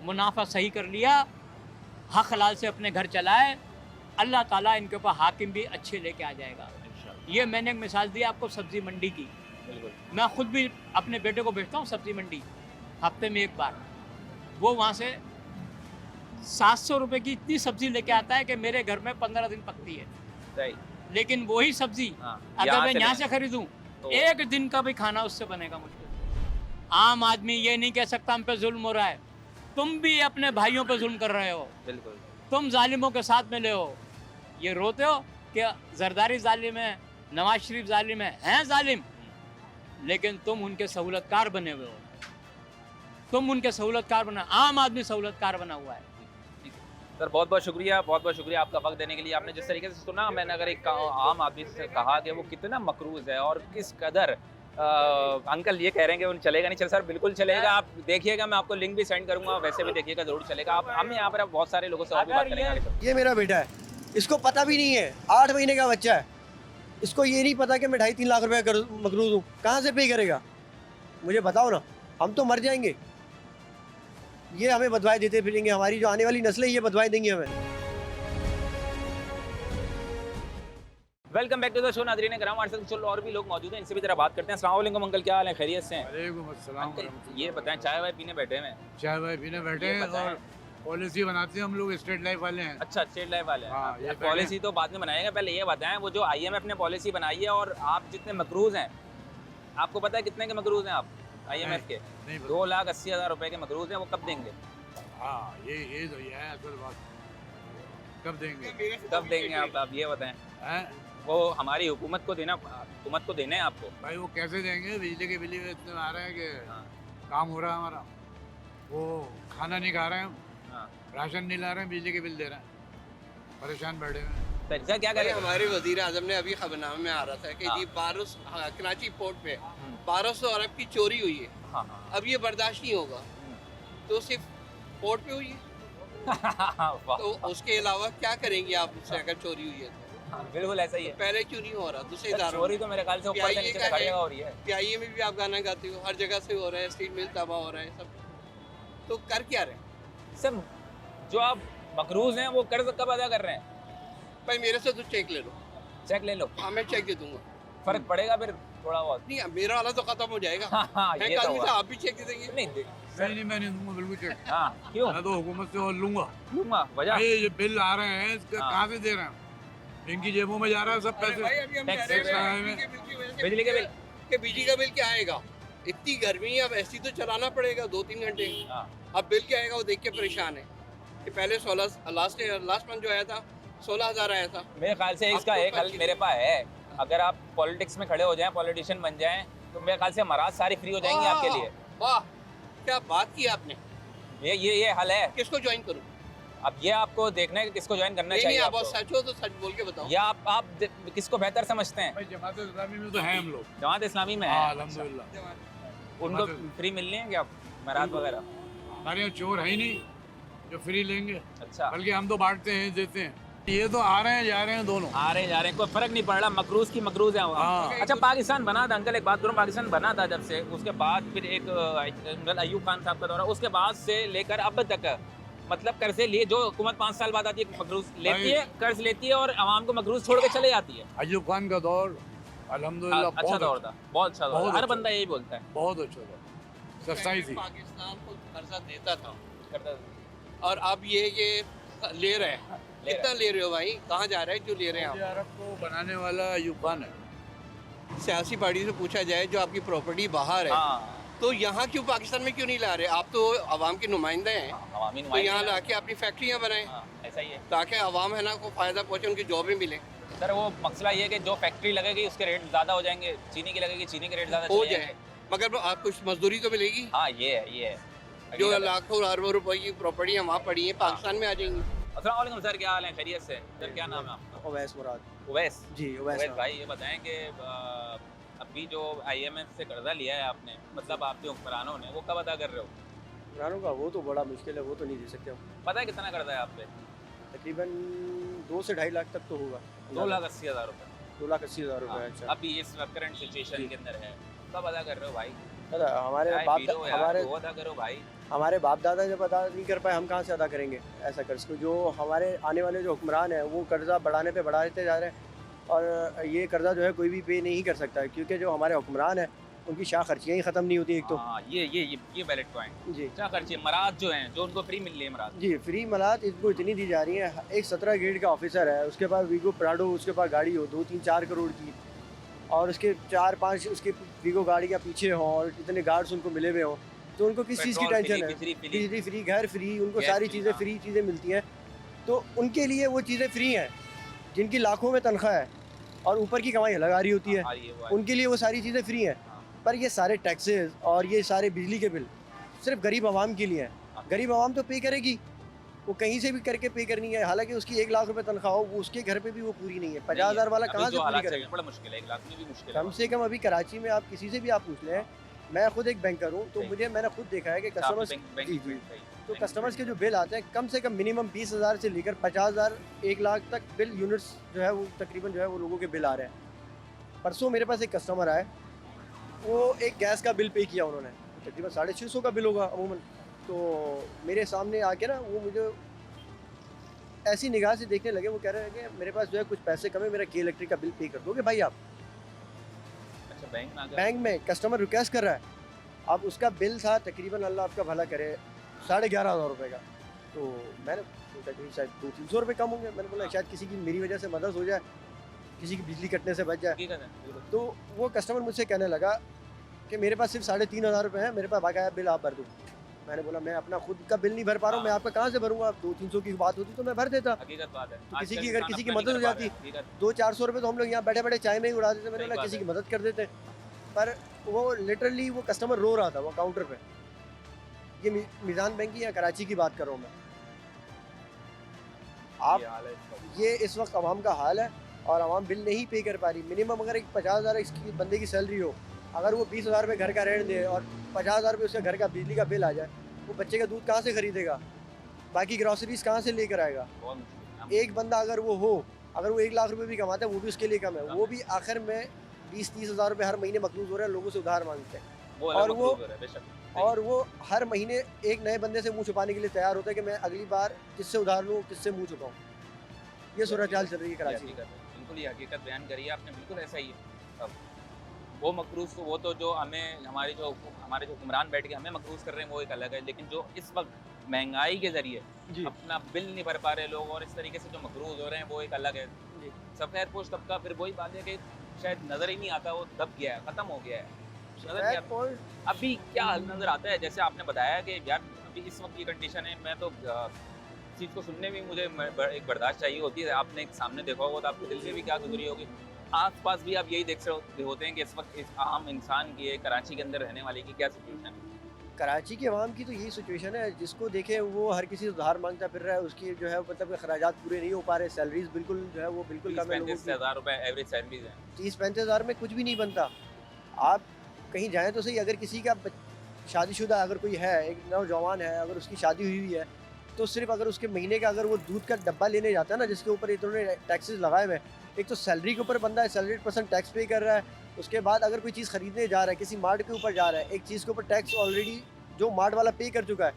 मुनाफा सही कर लिया, हक हलाल से अपने घर चलाए, अल्लाह ताला इनके ऊपर हाकिम भी अच्छे लेके आ जाएगा। ये मैंने एक मिसाल दी आपको सब्जी मंडी की। मैं खुद भी अपने बेटे को भेजता हूँ सब्जी मंडी हफ्ते में एक बार। वो वहाँ से 700 रुपए की इतनी सब्जी लेके आता है कि मेरे घर में 15 दिन पकती है। सही। लेकिन वही सब्जी अगर मैं यहाँ से खरीदूँ तो एक दिन का भी खाना उससे बनेगा मुश्किल। आम आदमी ये नहीं कह सकता हम पे जुल्म हो रहा है। तुम भी अपने भाइयों पे जुल्म कर रहे हो। बिल्कुल। तुम जालिमों के साथ में ले हो। ये रोते हो कि जरदारी जालिम है, नवाज शरीफ जालिम है जालिम, लेकिन तुम उनके सहूलतकार बने हुए हो। तुम उनके सहूलतकार बना, आम आदमी सहूलतकार बना हुआ है। सर बहुत बहुत शुक्रिया आपका वक्त देने के लिए। आपने जिस तरीके से सुना, मैंने अगर एक आम आदमी से कहा कि वो कितना मकरूज़ है और किस कदर अंकल ये कह रहे हैं कि वो चलेगा नहीं। चल सर बिल्कुल चलेगा, आप देखिएगा, मैं आपको लिंक भी सेंड करूंगा, वैसे भी देखिएगा, ज़रूर चलेगा। आप हम यहाँ पर बहुत सारे लोगों से और भी बात करेंगे। ये मेरा बेटा है, इसको पता भी नहीं है, 8 महीने का बच्चा है, इसको ये नहीं पता कि मैं 2.5-3 लाख रुपए मकरूज हूँ। कहाँ से पे करेगा मुझे बताओ ना। हम तो मर जाएंगे, ये हमें बदवाएं देते फिरेंगे, हमारी जो आने वाली नस्लें ये बदवाएं देंगी हमें। Welcome back to the show. नाज़रीन कराम, हमारे साथ चलो और भी लोग मौजूद हैं, इनसे भी जरा बात करते हैं। अस्सलाम वालेकुम अंकल, क्या हाल है, खैरियत से हैं? वालेकुम अस्सलाम। अंकल ये बताएं, चाय वाय पीने बैठे हैं? चाय वाय पीने बैठे हैं और पॉलिसी बनाते हैं हम लोग, स्टेट लाइफ वाले हैं। अच्छा, स्टेट लाइफ वाले हैं। हाँ, ये पॉलिसी तो बाद में बनाएंगे, पहले ये बताएं वो जो IMF ने पॉलिसी बनाई है और आप जितने मकरूज हैं, आपको पता है कितने के मकरूज हैं आप IMF के? 2,80,000 रुपए के मकरूज हैं। वो कब देंगे? हाँ ये तो ये है असल बात, कब देंगे आप ये बताएं। वो हमारी हुकूमत को देना है आपको। भाई वो कैसे देंगे? बिजली के बिल इतने आ रहे हैं कि काम हो रहा है हमारा, वो खाना नहीं खा रहे हैं, राशन नहीं ला रहे हैं, बिजली के बिल दे रहे हैं, परेशान बैठे हैं। सर क्या करें? हमारे वजीर आजम ने अभी खबरनामे में आ रहा था कि जी 1200 कराची पोर्ट पे 1200 अरब की चोरी हुई है। अब ये बर्दाश्त नहीं होगा, तो सिर्फ पोर्ट पे हुई है तो उसके अलावा क्या करेंगे आप उससे अगर चोरी हुई है तो? बिल्कुल ऐसा ही है। पहले क्यों नहीं हो रहा दूसरे इदारों चोरी तो मेरे ख्याल से ऊपर से नीचे तक हर जगह हो रही है। PIA में भी आप गाना गाते हो, हर जगह से हो रहा है, स्टील मिल तबाह हो रहा है सब, तो कर क्या रहे हैं? सब जो आप मकरूज हैं वो कर्ज कब अदा कर रहे हैं? भाई मेरे से तो चेक ले लो। चेक ले लो। हाँ मैं चेक दे दूंगा। फर्क पड़ेगा फिर थोड़ा बहुत? नहीं मेरा वाला तो खत्म हो जाएगा। हाँ, मैं ये तो कल हुआ। से आप भी चेक दे देंगे। नहीं मैं नहीं दूंगा बिल्कुल चेक। हाँ क्यों? मैं तो हुकूमत से और लूंगा। वजह? ये बिल आ रहे हैं इसका हाँ। कहाँ से दे रहे हैं? इनकी जेबों में जा रहा है सब भाई पैसे। अभी हम टैक्स कह रहे आया हैं है। बिजली के बिल। कि बिजली का बिल क्या आएगा? इतनी गर्मी है, अब ऐसी तो चलाना पड़ेगा 2-3 घंटे। हाँ। अब बिल क्या आएगा वो देख के परेशान है कि पहले 16 लास्ट मंथ जो आया था 16,000 आया था। मेरे ख्याल से इसका आपको एक हल क्या मेरे पास है। अगर आप पॉलिटिक्स में खड़े हो जाएं, पॉलिटिशियन बन जाएं, तो मेरे ख्याल से मराज सारी फ्री हो जाएंगी आपके लिए। वाह क्या बात की आपने। ये हल है। किसको ज्वाइन करूं? अब ये आपको देखना है कि किसको ज्वाइन करना नहीं चाहिए नहीं आप आपको। सच हो तो सच बोल के बताओ। या आप किसको बेहतर समझते हैं? भाई जमात इस्लामी में तो हैं हम लोग। जमात इस्लामी में हाँ है। अल्हम्दुलिल्लाह। उनको फ्री मिलनी है क्या मराद वगैरह? हमारे यहाँ चोर है ही नहीं जो फ्री लेंगे, अच्छा, बल्कि हम तो बांटते हैं देते हैं। ये तो आ रहे हैं जा रहे हैं दोनों। आ रहे जा रहे हैं, कोई फर्क नहीं पड़ रहा। मकरूज की मकरूज है वहाँ। हाँ। अच्छा पाकिस्तान बना था अंकल, एक बात करूँ, पाकिस्तान बना था जब से, उसके बाद फिर एक अयूब खान साहब का दौरा, उसके बाद से लेकर अब तक मतलब कर्जे लिए, जो हुकूमत 5 साल बाद आती है मकरूज लेती है, कर्ज लेती है और आवाम को मकरूज छोड़ के चले जाती है। अयूब खान का दौर अल्हम्दुलिल्लाह अच्छा दौर था, बहुत अच्छा दौर, बहुत हर अच्छा। बंदा यही बोलता है। बहुत अच्छा दौर, सच्चाई थी। पाकिस्तान को कर्जा देता था करता और अब ये ले रहे हैं। ले कितना ले रहे हो भाई? कहाँ जा रहे हैं जो ले रहे हैं सऊदी आप? अरब को बनाने वाला अयूब खान है। सियासी पार्टी से पूछा जाए जो आपकी प्रॉपर्टी बाहर है, हाँ, तो यहाँ क्यों पाकिस्तान में क्यों नहीं ला रहे? आप तो आवाम के नुमाइंदे हैं, अवामी तो नुमाइंदे यहाँ हैं। लाके अपनी फैक्ट्रियाँ बनाएं हाँ, ऐसा ही है ताकि आवाम है ना को फायदा पहुँचे, उनकी जॉबें मिले। सर। वो मसला ये है कि जो फैक्ट्री लगेगी उसके रेट ज़्यादा हो जाएंगे, चीनी की लगेगी चीनी के रेट ज़्यादा हो चले जाए मगर आपको कुछ मजदूरी तो मिलेगी। हाँ ये है जो हकीकत है। लाखों अरबों रुपए की प्रॉपर्टी वहाँ पड़ी है पाकिस्तान में आ जाएंगी। अस्सलाम वालेकुम सर, क्या हाल है? खैरियत से? सर क्या नाम है आपका? उवैस मुराद उवैस। जी उवैस भाई ये बताएं कि अभी जो IMF से कर्जा लिया है आपने, मतलब आपके हुक्मरानों ने, वो कब अदा कर रहे हो? हुक्मरानों का वो तो बड़ा मुश्किल है, वो तो नहीं दे सकते हम। पता है कितना कर्जा है आप पे? तकरीबन 2 से 2.5 लाख तक तो होगा। 2,80,000 रुपये। 2,80,000 रुपये। हाँ, अच्छा अभी इस करंट सिचुएशन जी। के अंदर है, कब अदा कर रहे हो भाई? पता है, हमारे चाय बाप पी लो यार, हमारे वो अदा करो भाई। हमारे बाप दादा जब अदा नहीं कर पाए, हम कहाँ से अदा करेंगे ऐसा कर्ज को? जो हमारे आने वाले जो हुक्मरान हैं वो कर्जा बढ़ाने पे बढ़ाते जा रहे हैं, और ये कर्जा जो है कोई भी पे नहीं कर सकता है, क्योंकि जो हमारे हुक्मरान हैं उनकी शाह खर्चियाँ ही ख़त्म नहीं होती एक तो। हाँ, ये वैलिड पॉइंट। जी क्या खर्चे मराद जो हैं, जो उनको फ्री मिल रही है मराद? जी, फ्री मलात इनको इतनी दी जा रही है। एक 17 ग्रेड का ऑफिसर है, उसके पास वीगो प्राडो, उसके पास गाड़ी हो 2-3-4 करोड़ की, और उसके 4-5 उसके वीगो गाड़ी का पीछे हों, और इतने गार्ड्स उनको मिले हुए हों, तो उनको किस चीज़ की पेट्रोल टेंशन फ्री, है? बिजली फ्री। बिजली फ्री, घर फ्री, उनको गैस सारी फ्री, चीज़ें हाँ। फ्री चीज़ें मिलती हैं, तो उनके लिए वो चीज़ें फ्री हैं। जिनकी लाखों में तनख्वाह है और ऊपर की कमाई अलग आ रही होती है, हाँ, ये वो है। उनके लिए वो सारी चीज़ें फ्री हैं। हाँ। पर ये सारे टैक्सेस और ये सारे बिजली के बिल सिर्फ गरीब आवाम के लिए हैं। हाँ। गरीब आवाम तो पे करेगी, वो कहीं से भी करके पे करनी है, हालांकि उसकी 1 लाख रुपए तनख्वाह हो, वो उसके घर पे भी वो पूरी नहीं है। 50,000 वाला अभी कहाँ से जो पूरी हालात चल करेगा? रहे हैं, बड़ा मुश्किल है, 1 लाख में भी मुश्किल है। कम से कम अभी कराची में आप किसी से भी आप पूछ लें, मैं खुद एक बैंकर हूँ, तो सही। मैंने खुद देखा है कि अच्छा, आप कस्टमर्स बैंक जी, जी। सही। तो बैंक- कस्टमर्स के जो बिल आते हैं कम से कम मिनिमम 20,000 से लेकर 50,000 1 लाख तक बिल यूनिट्स जो है वो तकरीबन जो है वो लोगों के बिल आ रहे हैं। परसों मेरे पास एक कस्टमर आए, वो एक गैस का बिल पे किया उन्होंने, तकरीबन 650 का बिल होगा अमूमन। तो मेरे सामने आके ना वो मुझे ऐसी निगाह से देखने लगे, वो कह रहे हैं कि मेरे पास जो है कुछ पैसे कम है, मेरा के इलेक्ट्रिक का बिल पे कर दोगे भाई आप? अच्छा, बैंक में आ गया। बैंक में कस्टमर रिक्वेस्ट कर रहा है। अब उसका बिल था तकरीबन, अल्लाह आपका भला करे, 11,500 रुपये का। तो मैंने सोचा कि शायद 200-300 रुपये कम होंगे। मैंने बोला शायद किसी की मेरी वजह से मदद हो जाए, किसी की बिजली कटने से बच जाए। हकीकत है, बिल्कुल। तो वो कस्टमर मुझसे कहने लगा कि मेरे पास सिर्फ 3,500 रुपये हैं, मेरे पास बकाया बिल आप भर दो। मैंने बोला मैं अपना खुद का बिल नहीं भर पा रहा हूँ, मैं आपका कहाँ से भरूँगा? 200-300 की बात होती तो मैं भर देता। हकीकत बात है। किसी आजकल की अगर इंसान किसी की अपना मदद हो नहीं कर पा जाती, रहा है, हकीकत। 200-400 रुपये तो हम लोग यहाँ बैठे बैठे चाय में ही उड़ा देते। मैंने सही बोला बात किसी है। की मदद कर देते। पर वो लिटरली वो कस्टमर रो रहा था वो काउंटर पे। ये मीज़ान बैंक की या कराची की बात कर रहा हूँ मैं। आप ये हाल है इसका। ये इस वक्त आवाम का हाल है, और आवाम बिल नहीं पे कर पा रही। मिनिमम अगर एक 50,000 इसकी बंदे की सैलरी हो, अगर वो 20,000 रुपये घर का रेंट दे और 50,000 रुपये उसके घर का बिजली का बिल आ जाए, वो बच्चे का दूध कहाँ से खरीदेगा? बाकी ग्रॉसरीज कहाँ से लेकर आएगा? बहुत मुश्किल है। एक बंदा अगर वो हो, अगर वो 1 लाख रुपए भी कमाता है, वो भी उसके लिए कम है। वो भी आखिर में 20-30 हज़ार रुपये हर महीने मकरूज हो रहे हैं, लोगों से उधार मांगते हैं, वो और अलग वो- मकरूज हो रहा है, बेशक। सही। और वो हर महीने एक नए बंदे से मुंह छुपाने के लिए तैयार होता है कि मैं अगली बार किससे उधार लूँ, किससे मुंह छुपाऊँ। ये सूरत हाल चल रही है कराची में। बिल्कुल ये हकीकत बयान करी है आपने, बिल्कुल ऐसा ही है। अब वो मकरूज तो वो तो जो हमें हमारे जो हुक्मरान बैठ के हमें मकरूज कर रहे हैं वो एक अलग है, लेकिन जो इस वक्त महंगाई के जरिए जी अपना बिल नहीं भर पा रहे लोग और इस तरीके से जो मकरूज हो रहे हैं वो एक अलग है। जी सब खैरपोश तबका फिर वही बात है कि शायद नज़र ही नहीं आता, वो दब गया है, ख़त्म हो गया है, नज़र नहीं आता। अभी क्या हल नज़र आता है, जैसे आपने बताया कि यार अभी इस वक्त की कंडीशन है, मैं तो चीज़ को सुनने में मुझे एक बर्दाश्त चाहिए होती है। आपने एक सामने देखा होगा तो आपके दिल से भी क्या गुजरी होगी। आस पास भी आप यही देख रहे होते हैं कि इस वक्त इस आम इंसान की, कराची के अंदर रहने वाले की क्या सिचुएशन है। कराची के अवाम की तो यही सिचुएशन है, जिसको देखे वो हर किसी से उधार मांगता फिर रहा है, उसकी जो है मतलब खराजात पूरे नहीं हो पा रहे, सैलरीज बिल्कुल जो है वो बिल्कुल कम है। 35,000 रुपये एवरेज सैलरीज है। 30-35 हज़ार में कुछ भी नहीं बनता। आप कहीं जाएँ तो सही, अगर किसी का शादीशुदा अगर कोई है, एक नौजवान है, अगर उसकी शादी हुई है तो सिर्फ अगर उसके महीने का अगर वो दूध का डब्बा लेने जाता है ना, जिसके ऊपर इतने टैक्सेस लगाए हुए हैं, एक तो सैलरी के ऊपर बंदा है सैलरी % टैक्स पे कर रहा है, उसके बाद अगर कोई चीज़ खरीदने जा रहा है, किसी मार्ट के ऊपर जा रहा है, एक चीज़ के ऊपर टैक्स ऑलरेडी जो मार्ट वाला पे कर चुका है,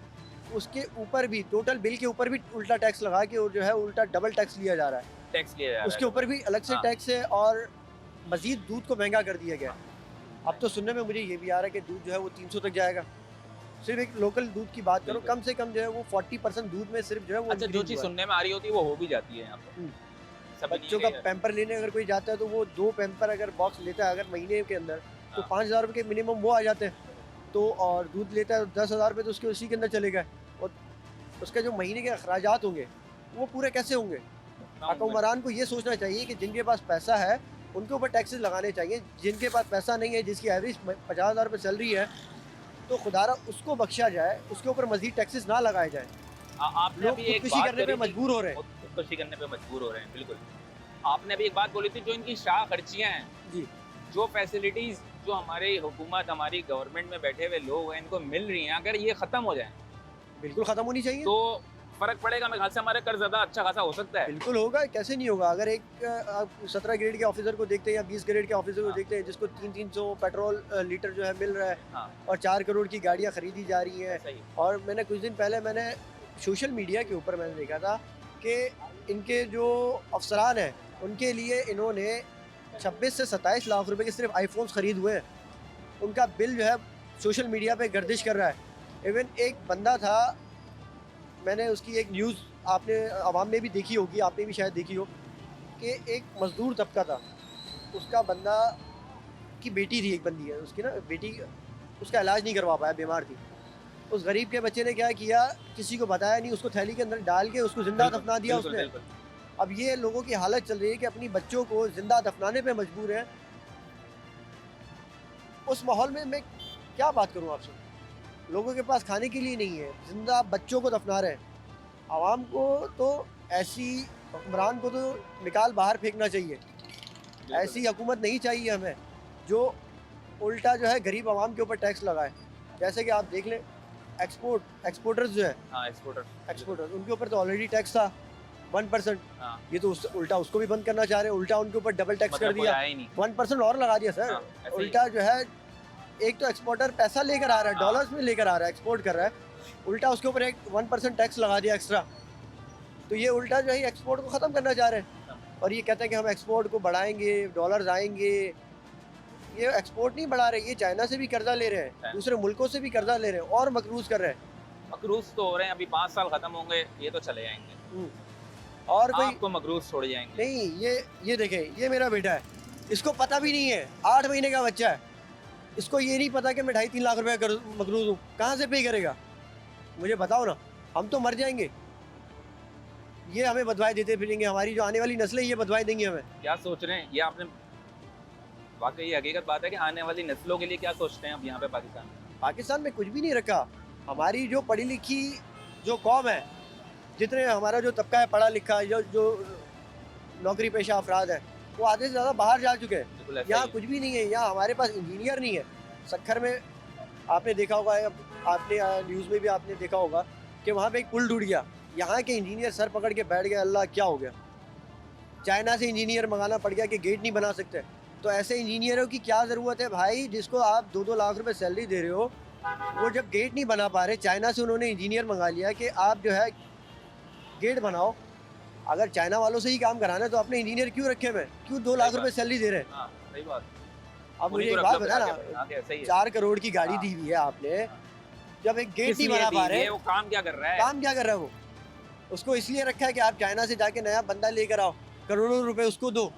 उसके ऊपर भी टोटल बिल के ऊपर भी उल्टा टैक्स लगा के और जो है उल्टा डबल टैक्स लिया जा रहा है, टैक्स लिया जा रहा है, उसके ऊपर भी अलग से टैक्स है और मज़ीद दूध को महंगा कर दिया गया। अब तो सुनने में मुझे ये भी आ रहा है कि दूध जो है वो 300 तक जाएगा। सिर्फ एक लोकल दूध की बात करो, कम से कम जो है वो 40% दूध में सिर्फ जो है वो अच्छा जो चीज़ सुनने में आ रही होती है वो हो भी जाती है यहाँ पर। बच्चों का पैम्पर लेने अगर कोई जाता है तो वो 2 पैम्पर अगर बॉक्स लेता है अगर महीने के अंदर तो 5,000 रुपये के मिनिमम वो आ जाते हैं, तो और दूध लेता है 10,000 रुपये तो उसके उसी के अंदर चले गए और उसके जो महीने के अखराजात होंगे वो पूरे कैसे होंगे। हुक्मरान को ये सोचना चाहिए कि जिनके पास पैसा है उनके ऊपर टैक्सेस लगाने चाहिए, जिनके पास पैसा नहीं है, जिसकी एवरेज 50,000 रुपये सैलरी है तो खुदारा उसको बख्शा जाए, उसके ऊपर मजीद टैक्सेस ना लगाए जाए। आपने लोग अभी एक खुदकुशी बात करने पे मजबूर हो रहे हैं, खुदकुशी करने पे मजबूर हो रहे हैं, बिल्कुल। आपने अभी एक बात बोली थी, जो इनकी शाह खर्चियाँ हैं जी, जो फैसिलिटीज़ जो हमारी हुकूमत, हमारी गवर्नमेंट में बैठे हुए लोग हैं इनको मिल रही हैं, अगर ये ख़त्म हो जाए बिल्कुल ख़त्म होनी चाहिए तो फ़र्क पड़ेगा। मेरे ख्याल से हमारे कर्ज ज़्यादा अच्छा खासा हो सकता है। बिल्कुल होगा, कैसे नहीं होगा। अगर एक 17 ग्रेड के ऑफिसर को देखते हैं या 20 ग्रेड के ऑफिसर को देखते हैं जिसको 300 पेट्रोल लीटर जो है मिल रहा है और 4 करोड़ की गाड़ियाँ खरीदी जा रही हैं। और मैंने कुछ दिन पहले मैंने सोशल मीडिया के ऊपर मैंने देखा था कि इनके जो अफसरान हैं उनके लिए इन्होंने 26 से 27 लाख रुपए के सिर्फ आईफोन्स खरीद हुए हैं, उनका बिल जो है सोशल मीडिया पे गर्दिश कर रहा है। इवन एक बंदा था, मैंने उसकी एक न्यूज़ आपने आवाम ने भी देखी होगी, आपने भी शायद देखी हो, कि एक मज़दूर तबका था, उसका बंदा की बेटी थी, एक बंदी है उसकी ना बेटी, उसका इलाज नहीं करवा पाया, बीमार थी। उस गरीब के बच्चे ने क्या किया, किसी को बताया नहीं, उसको थैली के अंदर डाल के उसको ज़िंदा दफना दिया उसने। अब ये लोगों की हालत चल रही है कि अपनी बच्चों को ज़िंदा दफनाने पे मजबूर है। उस माहौल में मैं क्या बात करूं आपसे, लोगों के पास खाने के लिए नहीं है, ज़िंदा बच्चों को दफना रहे हैं। आवाम को तो ऐसी हुक्मरान को तो निकाल बाहर फेंकना चाहिए। ऐसी हुकूमत नहीं चाहिए हमें जो उल्टा जो है गरीब आवाम के ऊपर टैक्स लगाए। जैसे कि आप देख लें एक्सपोर्टर्स जो है, एक्सपोर्टर्स उनके ऊपर तो ऑलरेडी टैक्स था 1%, ये तो उल्टा उसको भी बंद करना चाह रहे हैं, उल्टा उनके ऊपर डबल टैक्स कर दिया, 1% और लगा दिया सर। उल्टा जो है एक तो एक्सपोर्टर पैसा लेकर आ रहा है, डॉलर्स में लेकर आ रहा है, एक्सपोर्ट कर रहा है, उल्टा उसके ऊपर एक 1% टैक्स लगा दिया एक्स्ट्रा। तो ये उल्टा जो है एक्सपोर्ट को ख़त्म करना चाह रहे हैं और ये कहते हैं कि हम एक्सपोर्ट को बढ़ाएंगे, डॉलर्स आएंगे। ये एक्सपोर्ट नहीं बढ़ा रहे, ये चाइना से भी कर्जा ले रहे हैं, दूसरे मुल्कों से भी कर्जा ले रहे हैं और मकरूज कर रहे हैं। मकरूज तो हो रहे हैं, अभी 5 साल ख़त्म होंगे ये तो चले जाएंगे और कोई आपको मकरूज छोड़ जाएंगे। नहीं, ये देखें, ये मेरा बेटा है, इसको पता भी नहीं है, 8 महीने का बच्चा है, इसको ये नहीं पता कि मैं 2.5-3 लाख रुपए मकरूज हूँ, कहाँ से पे करेगा मुझे बताओ ना। हम तो मर जाएंगे, ये हमें बदवाएं देते फिरेंगे, हमारी जो आने वाली नस्लें ये बदवाएं देंगी हमें। क्या सोच रहे हैं ये आपने, वाकई ये हकीकत बात है कि आने वाली नस्लों के लिए क्या सोचते हैं अब यहाँ पे पाकिस्तान में कुछ भी नहीं रखा। हमारी जो पढ़ी लिखी जो कौम है, जितने हमारा जो तबका है पढ़ा लिखा, जो नौकरी पेशा अफराद हैं, वो आधे से ज़्यादा बाहर जा चुके हैं। यहाँ कुछ भी नहीं है, यहाँ हमारे पास इंजीनियर नहीं है। सक्खर में आपने देखा होगा, आपने न्यूज़ में भी आपने देखा होगा कि वहाँ पे एक पुल टूट गया, यहाँ के इंजीनियर सर पकड़ के बैठ गए, अल्लाह क्या हो गया। चाइना से इंजीनियर मंगाना पड़ गया कि गेट नहीं बना सकते। तो ऐसे इंजीनियरों की क्या ज़रूरत है भाई, जिसको आप 2-2 लाख रुपए सैलरी दे रहे हो, वो जब गेट नहीं बना पा रहे, चाइना से उन्होंने इंजीनियर मंगा लिया कि आप जो है गेट बनाओ, अगर चाइना वालों से ही काम कराना है तो अपने इंजीनियर क्यों रखे हुए हैं? क्यों 2 लाख रुपए सैलरी दे रहे हैं? हाँ, सही बात। अब मुझे उन्हीं एक को बात रख लो बता फिर ना, आगे, सही है। 4 करोड़ की गाड़ी हाँ। दी हुई है आपने, जब एक गेट किस नहीं लिए बना दी पा हुई रहे, है? वो काम क्या कर रहा है? काम क्या कर रहा है वो? उसको इसलिए रखा है कि आप चाइना से जाके नया बंदा लेकर आओ, करोड़ों रुपए उसको दो।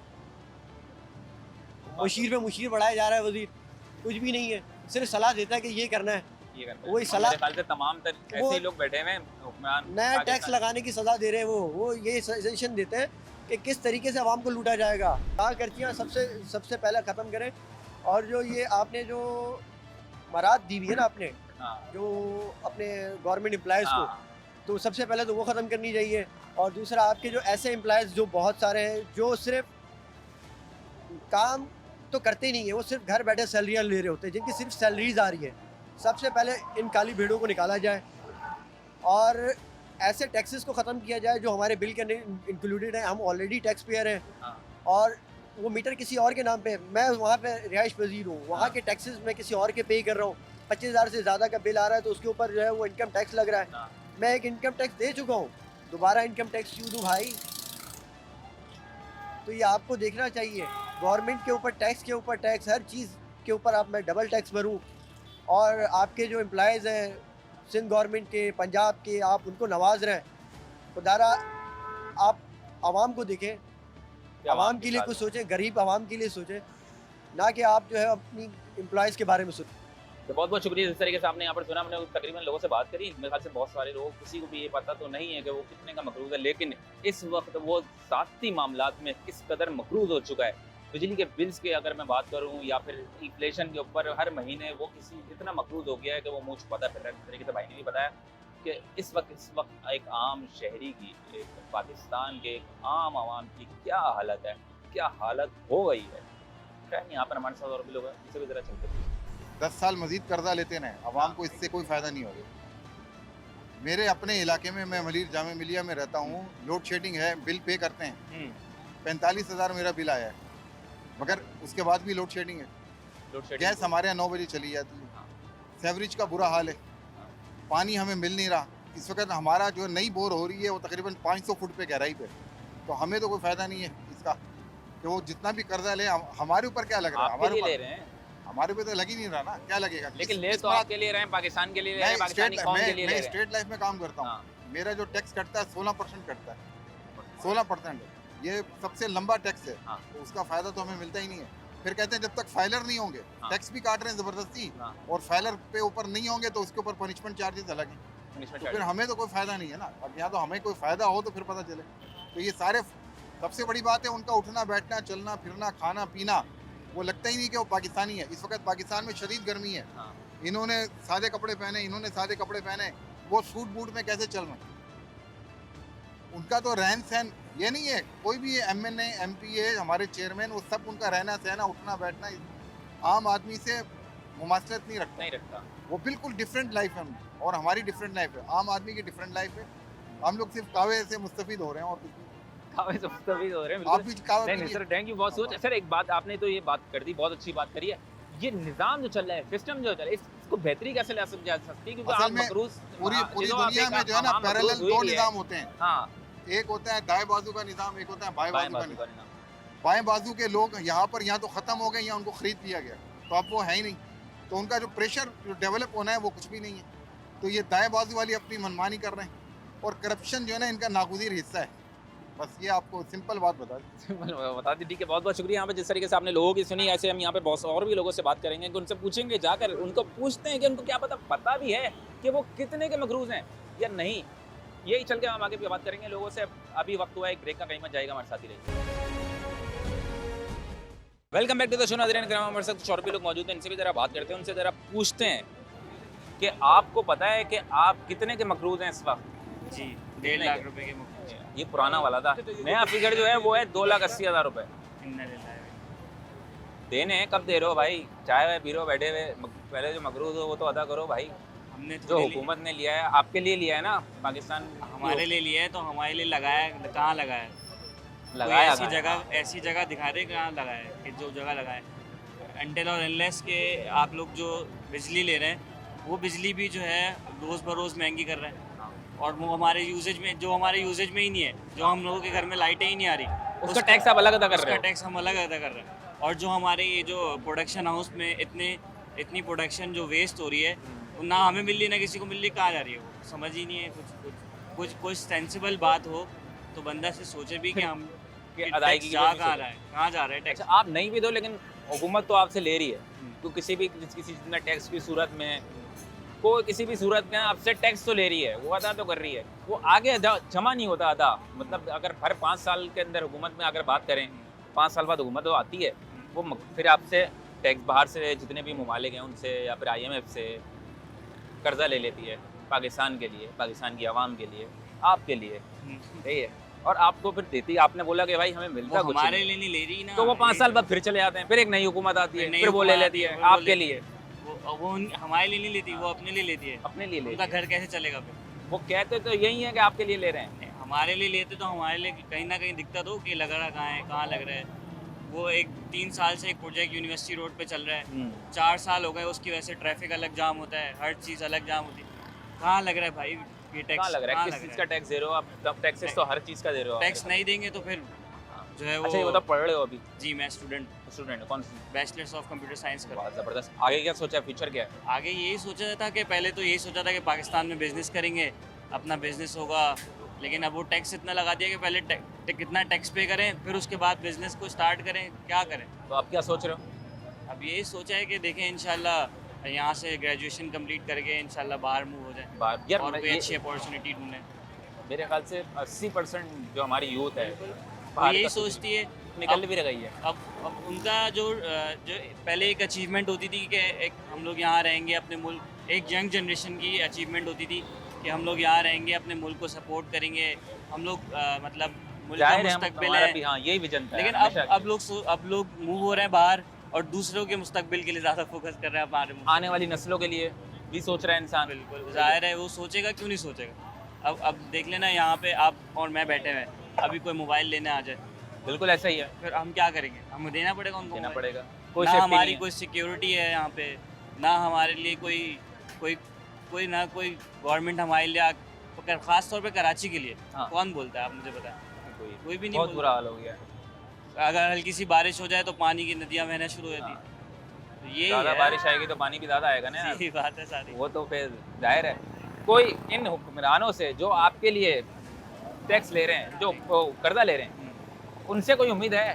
मुशीर पे मुशीर बढ़ाया जा रहा है वजीर, कुछ भी नहीं है, सिर्फ सलाह देता है कि ये करना है। ये करता है। वही और सलाह- मेरे ख्याल से तमाम ऐसे वो- ही लोग बैठे हुए हैं हुक्मरान नया टैक्स पाकिस्तान। लगाने की सजा दे रहे हैं वो ये सजेशन देते हैं कि किस तरीके से आवाम को लूटा जाएगा। कहा कर्चियाँ सबसे पहले ख़त्म करें, और जो ये आपने जो मराद दी हुई है ना आपने, हाँ, जो अपने गवर्नमेंट एम्प्लॉयज़ को, हाँ, तो सबसे पहले तो वो ख़त्म करनी चाहिए। और दूसरा आपके जो ऐसे एम्प्लॉयज़ जो बहुत सारे हैं जो सिर्फ काम तो करते ही नहीं है, वो सिर्फ घर बैठे सैलरियाँ ले रहे होते हैं, जिनकी सिर्फ सैलरीज आ रही है। सबसे पहले इन काली भेड़ों को निकाला जाए और ऐसे टैक्सेस को ख़त्म किया जाए जो हमारे बिल के अंदर इंक्लूडेड है। हम ऑलरेडी टैक्स पेयर हैं हाँ। और वो मीटर किसी और के नाम पे है। मैं वहाँ पे रिहाइश पजीर हूँ, वहाँ हाँ। के टैक्सेस मैं किसी और के पे कर रहा हूँ। 25,000 से ज़्यादा का बिल आ रहा है तो उसके ऊपर जो है वो इनकम टैक्स लग रहा है। हाँ। मैं एक इनकम टैक्स दे चुका हूँ, दोबारा इनकम टैक्स क्यों दूँ भाई? तो ये आपको देखना चाहिए, गवर्नमेंट के ऊपर टैक्स, हर चीज़ के ऊपर आप मैं डबल टैक्स भरूँ। और आपके जो एम्प्लॉयज़ हैं सिंध गवर्नमेंट के, पंजाब के, आप उनको नवाज रहे हैं। खुदारा आप आवाम को देखें, आवाम के लिए कुछ सोचें, गरीब आवाम के लिए सोचें, ना कि आप जो है अपनी एम्प्लॉयज़ के बारे में सोचें। तो बहुत बहुत शुक्रिया। जिस तरीके से आपने यहाँ पर सुना, हमने तकरीबन लोगों से बात करी, मेरे ख्याल से बहुत सारे लोग, किसी को भी ये पता तो नहीं है कि वो कितने का मकरूज़ है, लेकिन इस वक्त वो ज़ाती मामलात में किस कदर मकरूज़ हो चुका है। बिजली के बिल्स की अगर मैं बात करूँ या फिर इन्फ्लेशन के ऊपर, हर महीने वो किसी इतना मकरूज़ हो गया है कि वो मुँह छुपाता फिर रहा है। जिस तरीके से भाई ने भी बताया कि इस वक्त एक आम शहरी की, एक पाकिस्तान के एक आम आवाम की क्या हालत है, क्या हालत हो गई है। खैर यहाँ पर हमारे साथ और भी लोग हैं, इनसे भी ज़रा चलते हैं। 10 साल मजीद कर्जा लेते ना, आवाम को इससे कोई फ़ायदा नहीं होगा। मेरे अपने इलाके में, मैं मलीर जामे मिलिया में रहता हूँ, लोड शेडिंग है, बिल पे करते हैं। 45,000 मेरा बिल आया है, मगर उसके बाद भी लोड शेडिंग है। गैस हमारे यहाँ 9 बजे चली जाती है। सेवरेज का बुरा हाल है, पानी हमें मिल नहीं रहा। इस वक्त हमारा जो नई बोर हो रही है वो तकरीबन 500 फुट पे गहराई पे, तो हमें तो कोई फ़ायदा नहीं है इसका कि वो जितना भी कर्जा ले, हमारे ऊपर क्या लग रहा है? आपके लिए ले रहे हैं, हमारे पे तो लग ही नहीं रहा ना, क्या लगेगा? लेकिन ले तो आपके लिए रहे हैं, पाकिस्तान के लिए ले रहे हैं, पाकिस्तानी कौम के लिए ले मैं रहे हैं। स्टेट लाइफ में काम करता हूँ। हाँ। मेरा जो टैक्स कटता है 16% कटता है, 16%। ये सबसे लंबा टैक्स है, हाँ। तो उसका फायदा तो हमें मिलता ही नहीं है। फिर कहते हैं जब तक फाइलर नहीं होंगे, हाँ। टैक्स भी काट रहे हैं जबरदस्ती, हाँ। और फाइलर पे ऊपर नहीं होंगे तो उसके ऊपर पनिशमेंट चार्जेस अलग हैं। तो फिर हमें तो कोई फायदा नहीं है ना। अब यहाँ तो हमें कोई फायदा हो तो फिर पता चले। तो ये सारे, सबसे बड़ी बात है उनका उठना बैठना, चलना फिरना, खाना पीना, वो लगता ही नहीं कि वो पाकिस्तानी है। इस वक्त पाकिस्तान में शदीद गर्मी है, हाँ। इन्होंने सादे कपड़े पहने, इन्होंने सादे कपड़े पहने, वो सूट बूट में कैसे चल रहे हैं? उनका तो रहन सहन ये नहीं है। कोई भी MNA MP हमारे चेयरमैन, वो सब उनका रहना सहना, उठना बैठना आम आदमी से मुमासलत नहीं रखता। वो बिल्कुल डिफरेंट लाइफ है उनकी, और हमारी डिफरेंट लाइफ है। आम आदमी की डिफरेंट लाइफ है। हम लोग सिर्फ कावे से मुस्तफिद हो रहे हैं और कुछ नहीं। कावे से मुस्तफिद हो रहे हैं, आप बिल्कुल। भी कावे नहीं सर, थैंक यू, बहुत सोच। सर एक बात आपने तो ये बात कर दी, बहुत अच्छी बात करी है। ये निज़ाम जो चल रहा है, सिस्टम जो चल रहा है, इसको बेहतरी कैसे ला सकती है? क्योंकि असल आप में मकरूज़, पूरी हाँ, पूरी जो आप दुनिया एक में जो है ना आम मकरूज़ पैरेलल हुई 2 भी है। निज़ाम होते हैं। हाँ, एक होता है दाएं बाजू का निज़ाम, एक होता है बाएं बाएं बाजू का बाजू का निज़ाम। निज़ाम। बाएं बाजू के लोग यहाँ पर या तो ख़त्म हो गए या उनको ख़रीद लिया गया, तो अब वो है ही नहीं। तो उनका जो प्रेशर जो डेवलप होना है वो कुछ भी नहीं है। तो ये दाएं बाजू वाली अपनी मनमानी कर रहे हैं, और करप्शन जो है ना इनका नागुज़ीर हिस्सा है। बस ये आपको सिंपल बात बता दी। बता दी, ठीक है। बहुत बहुत शुक्रिया। यहाँ पे जिस तरीके से आपने लोगों की सुनी, ऐसे हम यहाँ पे बहुत और भी लोगों से बात करेंगे कि उनसे पूछेंगे जाकर, उनको पूछते हैं कि उनको क्या पता भी है कि वो कितने के मकरूज़ हैं या नहीं। यही चल के हम आगे भी बात करेंगे लोगों से। अभी वक्त हुआ है एक ब्रेक का, कहीं मत जाएगा, हमारे साथ ही रहिए। Welcome back to the show. नाज़रीन किराम, हमारे साथ कुछ और भी लोग मौजूद हैं, इनसे भी ज़रा बात करते हैं, उनसे ज़रा पूछते हैं कि आपको पता है कि आप कितने के मकरूज़ हैं इस वक्त? जी, 1.5 लाख रुपए के मुक्त। ये पुराना वाला था। नया फिगर जो है वो है 2,80,000 रुपए। देने कब दे रहे हो भाई? चाय वाय पी रहे हो बैठे हुए, पहले जो मकरूज़ हो वो तो अदा करो भाई। हमने जो हुकूमत ने लिया है, आपके लिए लिया है ना, पाकिस्तान हमारे लिए लिया है, तो हमारे लिए लगाया, कहाँ लगाया? लगाया ऐसी जगह दिखा दे कहाँ लगाया कि जो जगह लगाए। अनटिल और अनलेस के आप लोग जो बिजली ले रहे हैं, वो बिजली भी जो है रोज़ बरोज़ महंगी कर रहे हैं। और वो हमारे यूजेज में ही नहीं है, जो हम लोगों के घर में लाइटें ही नहीं आ रही, उसका टैक्स आप अलग अदा कर रहे उसका हो। टैक्स हम अलग अदा कर रहे हैं। और जो हमारे ये जो प्रोडक्शन हाउस में इतनी प्रोडक्शन जो वेस्ट हो रही है, वो ना हमें मिल रही ना किसी को मिल रही, कहाँ जा रही है वो समझ ही नहीं है। कुछ सेंसिबल बात हो तो बंदा से सोचे भी कि हम कि अदायगी जा कहाँ रहा है, कहाँ जा रहा है टैक्स। अच्छा, आप नहीं भी दो लेकिन हुकूमत तो आपसे ले रही है, तो किसी चीज़ में टैक्स की सूरत में, कोई किसी भी सूरत में आपसे टैक्स तो ले रही है, वो अदा तो कर रही है, वो आगे जमा नहीं होता अदा। मतलब अगर हर 5 साल के अंदर हुकूमत में अगर बात करें, 5 साल बाद हुकूमत तो आती है, वो फिर आपसे टैक्स बाहर से जितने भी ममालिक हैं उनसे या फिर IMF से कर्जा ले लेती है, पाकिस्तान के लिए, पाकिस्तान की आवाम के लिए, आपके लिए, यही है। और आपको फिर देती है, आपने बोला कि भाई हमें मिलता कुछ हमारे नहीं, लिए नहीं ले रही ना, तो वो 5 साल बाद फिर चले जाते हैं, फिर एक नई हुकूमत आती है, फिर वो ले लेती है आपके लिए, वो हमारे लिए नहीं लेती, वो अपने लिए लेती है। अपने लिए उनका लेती है। घर कैसे चलेगा फिर? वो कहते तो यही है कि आपके लिए ले रहे हैं। हमारे लिए लेते तो हमारे लिए कहीं ना कहीं दिक्कत हो कि लग रहा कहाँ है, कहाँ लग रहा है। वो 3 साल से एक प्रोजेक्ट यूनिवर्सिटी रोड पे चल रहा है, 4 साल हो गए, उसकी वजह से ट्रैफिक अलग जाम होता है, हर चीज़ अलग जाम होती है। कहाँ लग रहा है भाई ये टैक्स? कहाँ लग रहा है? किस चीज़ का टैक्स दे रहे हो आप? तब टैक्सेस तो हर चीज़ का दे रहे हो। टैक्स नहीं देंगे तो फिर जो है वो। अच्छा, ये बता, पढ़ रहे हो अभी? जी, मैं स्टूडेंट कौन सी? बैचलर्स ऑफ कंप्यूटर साइंस कर रहा हूँ। बहुत ज़बरदस्त। आगे क्या सोचा है, फ्यूचर क्या है? आगे यही सोचा था कि पहले तो यही सोचा था कि पाकिस्तान में बिजनेस करेंगे, अपना बिजनेस होगा, लेकिन अब वो टैक्स इतना लगा दिया कि पहले कितना टैक्स पे करें, फिर उसके बाद बिजनेस को स्टार्ट करें, क्या करें। तो आप क्या सोच रहे हो? अब यही सोचा है कि देखें इंशाल्लाह यहाँ से ग्रेजुएशन कंप्लीट करके इंशाल्लाह बाहर मूव हो जाए बाहर यार, और कोई अच्छी अपॉर्चुनिटी ढूंढें। मेरे ख्याल से 80% जो हमारी यूथ है वो बाहर यही का सोचती है। निकल भी रही है। अब उनका जो पहले एक अचीवमेंट होती थी कि एक हम लोग यहाँ रहेंगे अपने मुल्क, एक यंग जनरेशन की अचीवमेंट होती थी कि हम लोग यहाँ रहेंगे, अपने मुल्क को सपोर्ट करेंगे, हम लोग मतलब मुल्क का मुस्तकबिल है। हाँ, यही विजन था। लेकिन अब लोग मूव हो रहे हैं बाहर और दूसरों के मुस्तकबिल के लिए ज़्यादा फोकस कर रहे हैं, हमारे आने वाली नस्लों के लिए भी सोच रहा है इंसान। बिल्कुल जाहिर है, वो सोचेगा, क्यों नहीं सोचेगा। अब देख लेना यहाँ पे आप और मैं बैठे हुए हैं, अभी कोई मोबाइल लेने आ जाए, बिल्कुल ऐसा ही है, फिर हम क्या करेंगे? हमें देना पड़ेगा उनको, देना मोबाइल। पड़ेगा। कोई ना सेफ्टी हमारी नहीं है। कोई सिक्योरिटी है यहाँ पे, ना हमारे लिए कोई ना कोई गवर्नमेंट हमारे लिए खास तौर पे कराची के लिए हाँ। कौन बोलता है, आप मुझे बताएं। कोई भी नहीं बहुत बोलता। बुरा हाल हो गया है। अगर हल्की सी बारिश हो जाए तो पानी की नदियाँ बहना शुरू हो जाती है। तो यही ज़्यादा है, बारिश आएगी तो पानी भी ज़्यादा आएगा ना यार। यही बात है सारी। वो तो फिर जाहिर है, कोई इन हुक्मरानों से जो आपके लिए टैक्स ले रहे हैं, जो कर्जा ले रहे हैं, उनसे कोई उम्मीद है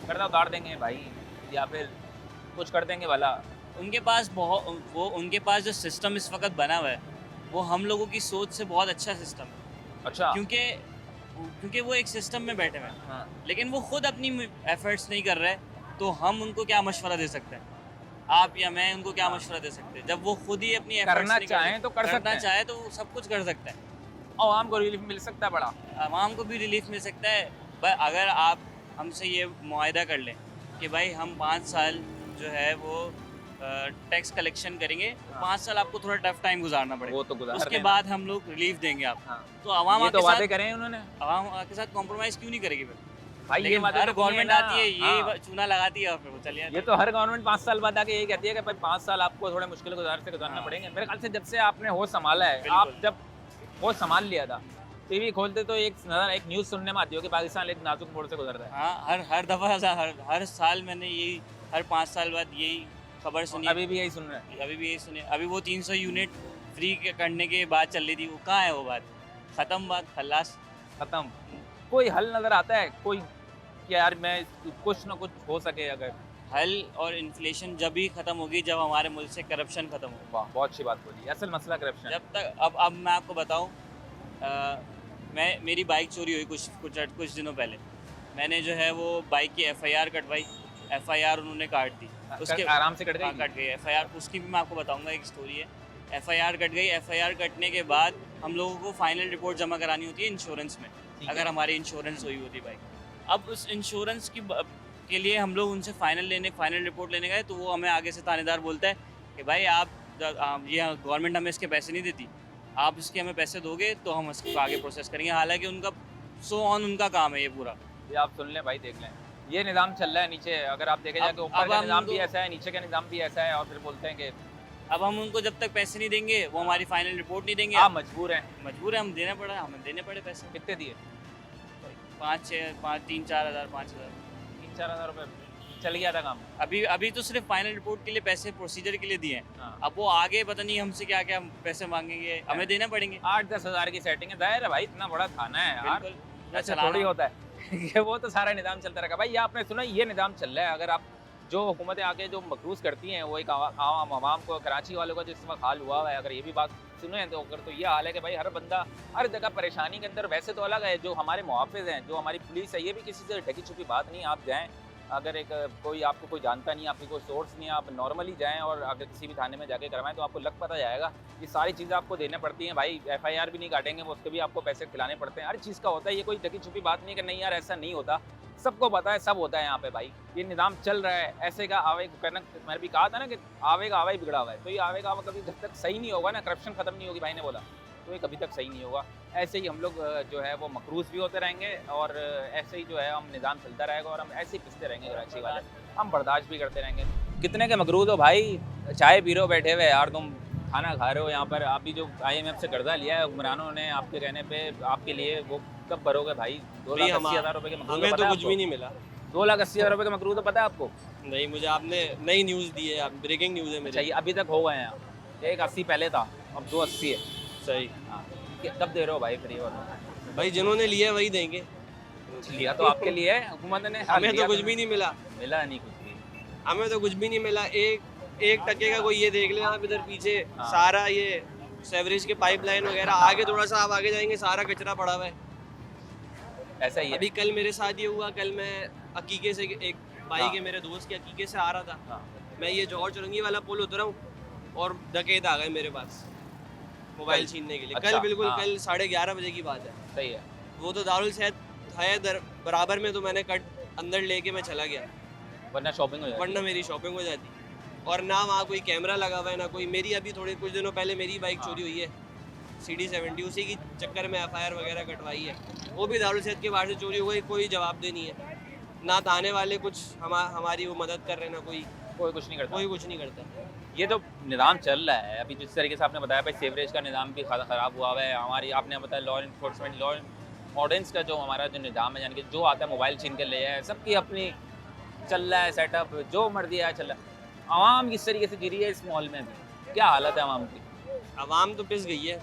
कर्जा उतार देंगे भाई, या फिर कुछ कर देंगे भला? उनके पास जो सिस्टम इस वक्त बना हुआ है, वो हम लोगों की सोच से बहुत अच्छा सिस्टम है। अच्छा, क्योंकि वो एक सिस्टम में बैठे हुए हैं, हाँ। लेकिन वो खुद अपनी एफर्ट्स नहीं कर रहे, तो हम उनको क्या मशवरा दे सकते हैं? आप या मैं उनको क्या मशवरा दे सकते हैं? जब वो खुद ही अपनी efforts करना नहीं चाहें तो कर सकते करना हैं। चाहे तो वो सब कुछ कर सकता है। आवाम को रिलीफ मिल सकता है बड़ा। आवाम को भी रिलीफ मिल सकता है, अगर आप हमसे ये मुआहदा कर लें कि भाई हम 5 साल जो है वो टैक्स कलेक्शन करेंगे, 5 साल आपको थोड़ा टफ टाइम गुजारना पड़ेगा, वो तो गुजार उसके लेना। बाद हम लोग रिलीफ देंगे आपको। हाँ। तो आवाम ये तो आपके वादे साथ करे हैं उन्होंने आवाम आपके साथ कॉम्प्रोमाइज़ क्यों नहीं करेगी फिर? भाई। ये लेकिन वादे हर तो गवर्नमेंट किए ना। आती है, ये हाँ। चूना लगाती है और फिर वो चली जाती ये है। तो हर गवर्नमेंट 5 साल बाद आके यही कहती है कि भाई 5 साल आपको थोड़े मुश्किल गुजारना हाँ। पड़ेंगे। मेरे ख्याल से जब से आपने होश संभाला है, बिल्कुल। आप जब होश संभाल लिया था, टीवी खोलते तो एक न्यूज़ सुनने में आती हो कि पाकिस्तान एक नाजुक मोड़ से गुजर रहा है। हाँ, हर दफ़ा हर साल मैंने यही, हर 5 साल बाद यही खबर सुनी। अभी भी यही सुन रहे हैं। अभी भी यही सुने। अभी वो 300 यूनिट फ्री करने के बाद चल रही थी, वो कहाँ है वो बात? ख़त्म बात, खलास। खत्म। कोई हल नजर आता है कोई कि यार मैं कुछ ना कुछ हो सके? अगर हल और इन्फ्लेशन जब ही ख़त्म होगी जब हमारे मुल्क से करप्शन ख़त्म होगी। वाह, बहुत अच्छी बात बोली। असल मसला करप्शन। जब तक अब मैं आपको बताऊं, मेरी बाइक चोरी हुई कुछ दिनों पहले। मैंने जो है वो बाइक की FIR कटवाई, FIR उन्होंने काट दी। उसके आराम से कट गई। कट गई FIR, उसकी भी मैं आपको बताऊंगा, एक स्टोरी है। FIR कट गई। FIR कटने के बाद हम लोगों को फाइनल रिपोर्ट जमा करानी होती है इंश्योरेंस में, अगर हमारी इंश्योरेंस हुई होती बाइक। अब उस इंश्योरेंस के लिए हम लोग उनसे फाइनल रिपोर्ट लेने गए, तो वो हमें आगे से थानेदार बोलता है कि भाई ये गवर्नमेंट हमें इसके पैसे नहीं देती, आप इसके हमें पैसे दोगे तो हम इसको आगे प्रोसेस करेंगे। हालांकि उनका उनका काम है ये पूरा। ये आप सुन लें भाई, देख लें, ये निज़ाम चल रहा है नीचे। अगर आप देखे जाए तो ऊपर का निज़ाम भी ऐसा है, नीचे का निज़ाम भी ऐसा है, और फिर बोलते हैं कि अब हम उनको जब तक पैसे नहीं देंगे वो हमारी फाइनल रिपोर्ट नहीं देंगे। आप मजबूर हैं? मजबूर है, हम देना पड़ा, हमें देने पड़े पैसे। कितने दिए? 3-4 हज़ार 5,000। 3-4 हज़ार रुपये चल गया था काम? अभी तो सिर्फ फाइनल रिपोर्ट के लिए पैसे प्रोसीजर के लिए दिए हैं। हाँ। अब वो आगे पता नहीं हमसे क्या क्या पैसे मांगेंगे, हमें देना पड़ेंगे। 8-10 हज़ार की सेटिंग है, दायर है भाई, इतना बड़ा थाना है यार, बिल्कुल। ऐसे थोड़ी होता है। ये वो तो सारा निज़ाम चलता रहेगा भाई। ये आपने सुना, ये निज़ाम चल रहा है। अगर आप जो हुकूमतें आके जो मकरूज़ करती हैं, वो एक आवाम को, कराची वालों का जिस वक्त हाल हुआ है, अगर ये भी बात सुने तो अगर तो ये हाल है कि भाई हर बंदा हर जगह परेशानी के अंदर। वैसे तो अलग है, जो हमारे मुहाफ़िज़ हैं, जो हमारी पुलिस है, ये भी किसी से ढकी छुपी बात नहीं। आप जाएँ, अगर एक कोई आपको कोई जानता नहीं, आपकी कोई सोर्स नहीं, आप नॉर्मली जाएँ और अगर किसी भी थाने में जाके करवाएं तो आपको लग पता जाएगा। ये सारी चीज़ें आपको देने पड़ती हैं भाई। FIR भी नहीं काटेंगे वो, उसके भी आपको पैसे खिलाने पड़ते हैं। हर चीज़ का होता है, ये कोई ढकी छुपी बात नहीं कि नहीं यार ऐसा नहीं होता। सबको पता है, सब होता है यहाँ पे भाई। ये निज़ाम चल रहा है ऐसे का। आवेग करना, मैंने भी कहा था ना कि आवेग आवा ही बिगड़ा हुआ है। तो ये आवेग आवा कभी जब तक सही नहीं होगा ना, करप्शन ख़त्म नहीं होगी, भाई ने बोला, तो ये कभी तक सही नहीं होगा। ऐसे ही हम लोग जो है वो मकरूज़ भी होते रहेंगे और ऐसे ही जो है हम निज़ाम चलता रहेगा और हम ऐसे ही पिसते रहेंगे। कराची वाले हम बर्दाश्त भी करते रहेंगे। कितने के मकरूज़ हो भाई? चाय पी रहे हो बैठे हुए यार, तुम खाना खा रहे हो यहाँ पर। अभी जो IMF से कर्जा लिया है हुक्मरानों ने आपके कहने पे आपके लिए, वो कब भरोगे भाई? 2,80,000 रुपये के मकरूज़? हमें तो कुछ भी नहीं मिला। 2,80,000 रुपये के मकरूज़ तो पता है आपको? नहीं, मुझे आपने नई न्यूज़ दी है, ब्रेकिंग न्यूज़ है मेरी। चाहिए अभी तक हो गए हैं। 1,80 पहले था, अब 2,80 है। सही। हाँ, कब दे रहे हो भाई फ्री? और भाई जिन्होंने लिया वही देंगे। लिया तो आपके लिए है हुकूमत ने। हमें तो कुछ भी नहीं मिला। मिला नहीं कुछ भी। हमें तो कुछ भी नहीं मिला। एक टके का कोई ये देख ले आप इधर पीछे, हाँ। सारा ये सेवरेज के पाइपलाइन वगैरह, आगे थोड़ा सा आप आगे जाएंगे सारा कचरा पड़ा हुआ है। ऐसा ही है। अभी कल मेरे साथ ये हुआ, कल मैं अकीके से, एक भाई हाँ। के मेरे दोस्त के अकीके से आ रहा था। हाँ। मैं ये जौहर चुरंगी वाला पुल उतरा हूँ और डकैत आ गए मेरे पास मोबाइल छीनने के लिए। अच्छा, कल बिल्कुल हाँ। कल 11:30 बजे की बात है। सही है। वो तो दारुल सेहत है बराबर में, तो मैंने कट अंदर लेके मैं चला गया, वरना शॉपिंग हो जाती। वरना मेरी शॉपिंग हो जाती। और ना वहाँ कोई कैमरा लगा हुआ है ना कोई। मेरी अभी थोड़े कुछ दिनों पहले मेरी बाइक चोरी हुई है, CD70, उसी की चक्कर में FIR वगैरह कटवाई है। वो भी दारुल सेहत के बाहर से चोरी हो गई, कोई जवाबदेही नहीं है। ना थाने वाले कुछ हमारी वो मदद कर रहे हैं, ना कोई कुछ नहीं करता। कोई कुछ नहीं करता। ये तो निज़ाम चल रहा है। अभी जिस तरीके से आपने बताया भाई, सेवरेज का निज़ाम भी ख़राब हुआ है। हमारी आपने बताया लॉ इन्फोर्समेंट, लॉ ऑर्डिनेंस का जो हमारा जो निज़ाम है, यानी कि जो आता है मोबाइल छीन के ले है, सबकी अपनी चल रहा है सेटअप, जो मर्जी है चल रहा है। आवाम किस तरीके से गिरी है इस मॉल में भी, क्या हालत है आवाम की? आवाम तो पिस गई है,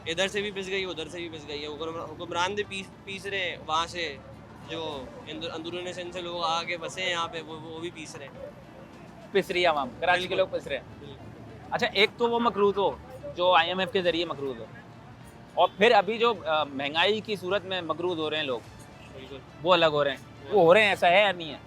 इधर से भी पिस गई, उधर से भी पिस गई है। हुक्मरान भी पीस रहे हैं, वहाँ से जो अंदरूनी सिंध से लोग आके बसे हैं यहाँ पे, वो भी पीस रहे हैं। पिस रही है आवाम, कराची के लोग पिस रहे हैं। अच्छा, एक तो वो मकरूज़ हो जो IMF के ज़रिए मकरूज़ हो, और फिर अभी जो महंगाई की सूरत में मकरूज़ हो रहे हैं लोग, बिल्कुल वो अलग हो रहे हैं। वो हो रहे हैं, ऐसा है या नहीं है?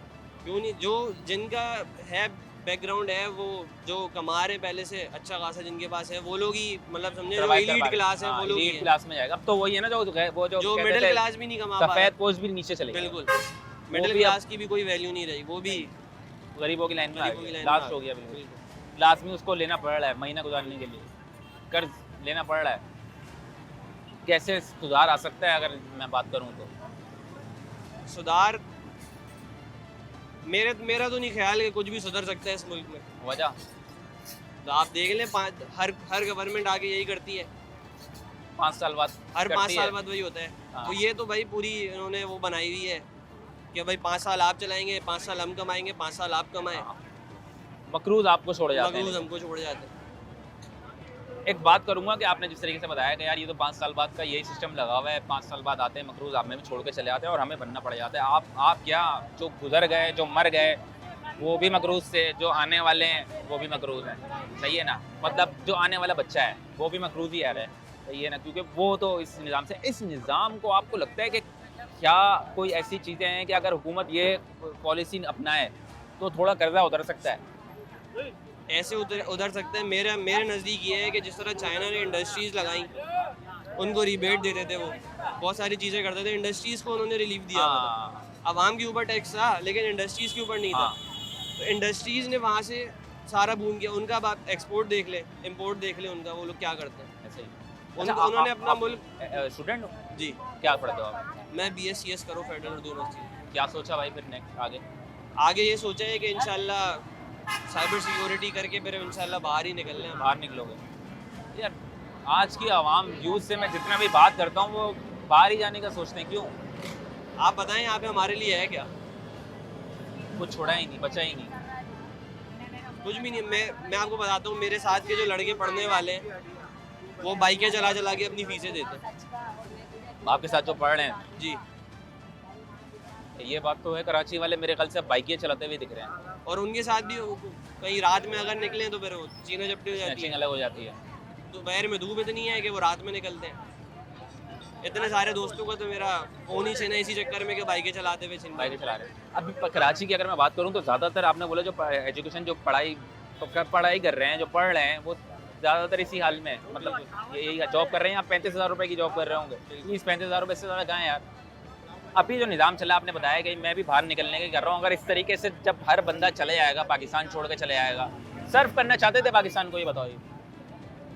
क्यों नहीं? जो जिनका है बैकग्राउंड है, वो जो कमा रहे पहले से अच्छा खासा, जिनके पास है, वो लोग ही मतलब समझे जो एलीट क्लास है, वो लोग एलीट क्लास में जाएगा। अब तो वही है ना, जो मिडिल क्लास भी नहीं कमा पा रहा। सफेद पोस्ट भी नीचे चले। बिल्कुल, मिडिल क्लास की भी कोई वैल्यू नहीं रही, वो भी गरीबों की लाइन में लास्ट हो गया। बिल्कुल लाजमी उसको लेना पड़ रहा है महीना गुजारने के लिए, कर्ज लेना पड़ रहा है। कैसे सुधार आ सकता है अगर मैं बात करूं तो? सुधार मेरा तो नहीं ख्याल कि कुछ भी सुधर सकता है इस मुल्क में। वजह तो आप देख लें, हर गवर्नमेंट आके यही करती है, 5 साल बाद हर 5 साल बाद वही होता है। हाँ। तो ये तो भाई पूरी इन्होंने वो बनाई हुई है कि भाई 5 साल आप चलाएंगे, 5 साल हम कमाएंगे, 5 साल आप कमाएं। मकरूज़ आपको छोड़ जाते हैं। मकरूज़ हमको छोड़ जाते हैं। एक बात करूंगा कि आपने जिस तरीके से बताया कि यार ये तो 5 साल बाद का यही सिस्टम लगा हुआ है, 5 साल बाद आते हैं मकरूज़, आप में भी छोड़ के चले आते हैं और हमें बनना पड़ जाता है। आप क्या, जो गुजर गए, जो मर गए, वो भी मकरूज़ से, जो आने वाले हैं वो भी मकरूज़ हैं। सही है ना? मतलब जो आने वाला बच्चा है वो भी मकरूज़ ही आ रहा है। सही है ना? क्योंकि वो तो इस निज़ाम से, इस निज़ाम को आपको लगता है कि क्या कोई ऐसी चीज़ें हैं कि अगर हुकूमत ये पॉलिसी अपनाए तो थोड़ा कर्जा उतर सकता है? ऐसे उधर सकते हैं। मेरे नज़दीक ये है कि जिस तरह चाइना ने इंडस्ट्रीज़ लगाई, उनको रिबेट देते थे, वो बहुत सारी चीज़ें करते थे, इंडस्ट्रीज़ को उन्होंने रिलीफ दिया हुआ था। आवाम के ऊपर टैक्स था लेकिन इंडस्ट्रीज़ के ऊपर नहीं था। तो इंडस्ट्रीज़ ने वहाँ से सारा बूम किया। उनका आप एक्सपोर्ट देख ले, इम्पोर्ट देख ले, उनका वो लोग क्या करते हैं। ऐसे ही। उन्होंने अपना मुल्क। स्टूडेंट हो? जी। क्या पढ़ते हो आप? मैं BScs करो फेडरल उर्दू यूनिवर्सिटी। क्या सोचा भाई फिर नेक्स्ट आगे? आगे ये सोचा है कि इंशाल्लाह साइबर सिक्योरिटी करके फिर इंशाल्लाह बाहर ही निकलने हैं। बाहर निकलोगे यार? आज की आवाम यूथ से मैं जितना भी बात करता हूँ वो बाहर ही जाने का सोचते हैं। क्यों? आप बताएं यहाँ पे हमारे लिए है क्या? कुछ छोड़ा ही नहीं, बचा ही नहीं। कुछ भी नहीं। मैं आपको बताता हूँ, मेरे साथ के जो लड़के पढ़ने वाले हैं वो बाइकें चला चला के अपनी फीसें देते हैं। आपके साथ जो पढ़ रहे हैं जी। ये बात तो है, कराची वाले मेरे ख्याल से बाइकें चलाते हुए दिख रहे हैं। और उनके साथ भी कहीं रात में अगर निकले तो फिर वो चीना चपटी हो जाती मैचिंग है। अलग हो जाती है। दोपहर में धूप इतनी है कि वो रात में निकलते हैं। इतने सारे दोस्तों का तो मेरा फोन ही छीना इसी चक्कर में कि बाइकें चलाते हुए छीन बाइकें चला रहे हैं। अभी कराची की अगर मैं बात करूँ तो ज़्यादातर आपने बोला जो एजुकेशन जो पढ़ाई कर रहे हैं, जो पढ़ रहे हैं वो ज़्यादातर इसी हाल में, मतलब यही जॉब कर रहे हैं। आप 35,000 रुपये की जॉब कर रहे होंगे, 30-35,000 रुपये से ज़्यादा कहाँ है यार? अभी जो निज़ाम चला आपने बताया कि मैं भी बाहर निकलने की कर रहा हूँ, अगर इस तरीके से जब हर बंदा चले जाएगा, पाकिस्तान छोड़ के चले जाएगा, सर्व करना चाहते थे पाकिस्तान को, ये बताओ।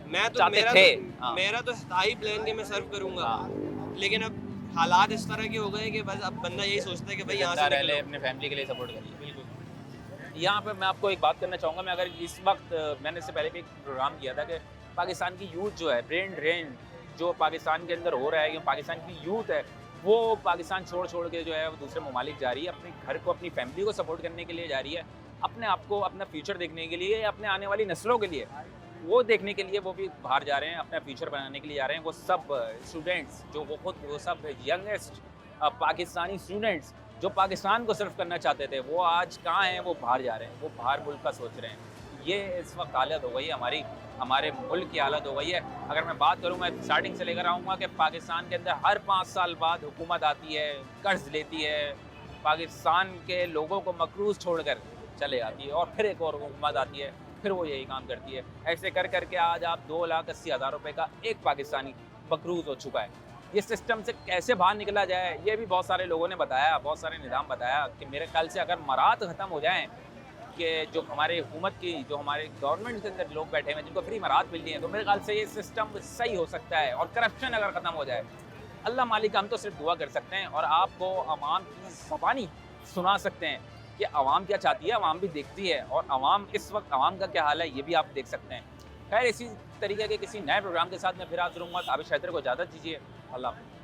मैं तो चाहते मेरा थे। तो, हाँ। मेरा तो हाई प्लान कि मैं सर्व करूंगा, लेकिन अब हालात इस तरह के हो गए कि बस अब बंदा यही सोचता है कि भाई यहाँ जिंदा से रह ले, निकलो। अपने फैमिली के लिए सपोर्ट करिए। बिल्कुल। यहाँ पे मैं आपको एक बात करना चाहूँगा। मैं अगर इस वक्त, मैंने इससे पहले भी एक प्रोग्राम किया था कि पाकिस्तान की यूथ जो है, ब्रेन ड्रेन जो पाकिस्तान के अंदर हो रहा है, कि पाकिस्तान की यूथ है वो पाकिस्तान छोड़ के जो है वो दूसरे ममालिक जा रही है, अपने घर को, अपनी फैमिली को सपोर्ट करने के लिए जा रही है, अपने आप को, अपना फ्यूचर देखने के लिए, अपने आने वाली नस्लों के लिए वो देखने के लिए वो भी बाहर जा रहे हैं, अपना फ्यूचर बनाने के लिए जा रहे हैं। वो सब स्टूडेंट्स जो वो सब यंगेस्ट पाकिस्तानी स्टूडेंट्स जो पाकिस्तान को सर्व करना चाहते थे, वो आज कहाँ हैं? वो बाहर जा रहे हैं, वो बाहर मुल्क का सोच रहे हैं। ये इस वक्त हालत हो गई है हमारे मुल्क की हालत हो गई है। अगर मैं बात करूँ, मैं स्टार्टिंग से लेकर आऊँगा कि पाकिस्तान के अंदर हर 5 साल बाद हुकूमत आती है, कर्ज लेती है, पाकिस्तान के लोगों को मकरूज़ छोड़कर चले जाती है, और फिर एक और हुकूमत आती है, फिर वो यही काम करती है। ऐसे कर करके आज आप 2,80,000 रुपये का एक पाकिस्तानी मकरूज़ हो चुका है। ये सिस्टम से कैसे बाहर निकला जाए, ये भी बहुत सारे लोगों ने बताया, बहुत सारे निज़ाम बताया कि मेरे ख्याल से अगर मरात ख़त्म हो जाएँ, कि जो हमारे हुकूमत की, जो हमारे गवर्नमेंट के अंदर लोग बैठे हुए हैं जिनको फ्री मरात मिल रही है, तो मेरे ख्याल से ये सिस्टम सही हो सकता है। और करप्शन अगर ख़त्म हो जाए, अल्लाह मालिक, हम तो सिर्फ दुआ कर सकते हैं और आपको अवाम की ज़बानी सुना सकते हैं कि अवाम क्या चाहती है। अवाम भी देखती है, और अवाम इस वक्त अवाम का क्या हाल है ये भी आप देख सकते हैं। खैर, इसी तरीके के किसी नए प्रोग्राम के साथ मैं फिर हाजिर हूँगा। ताबिश हैदर को इजाज़त दीजिए। अल्लाह हाफ़िज़।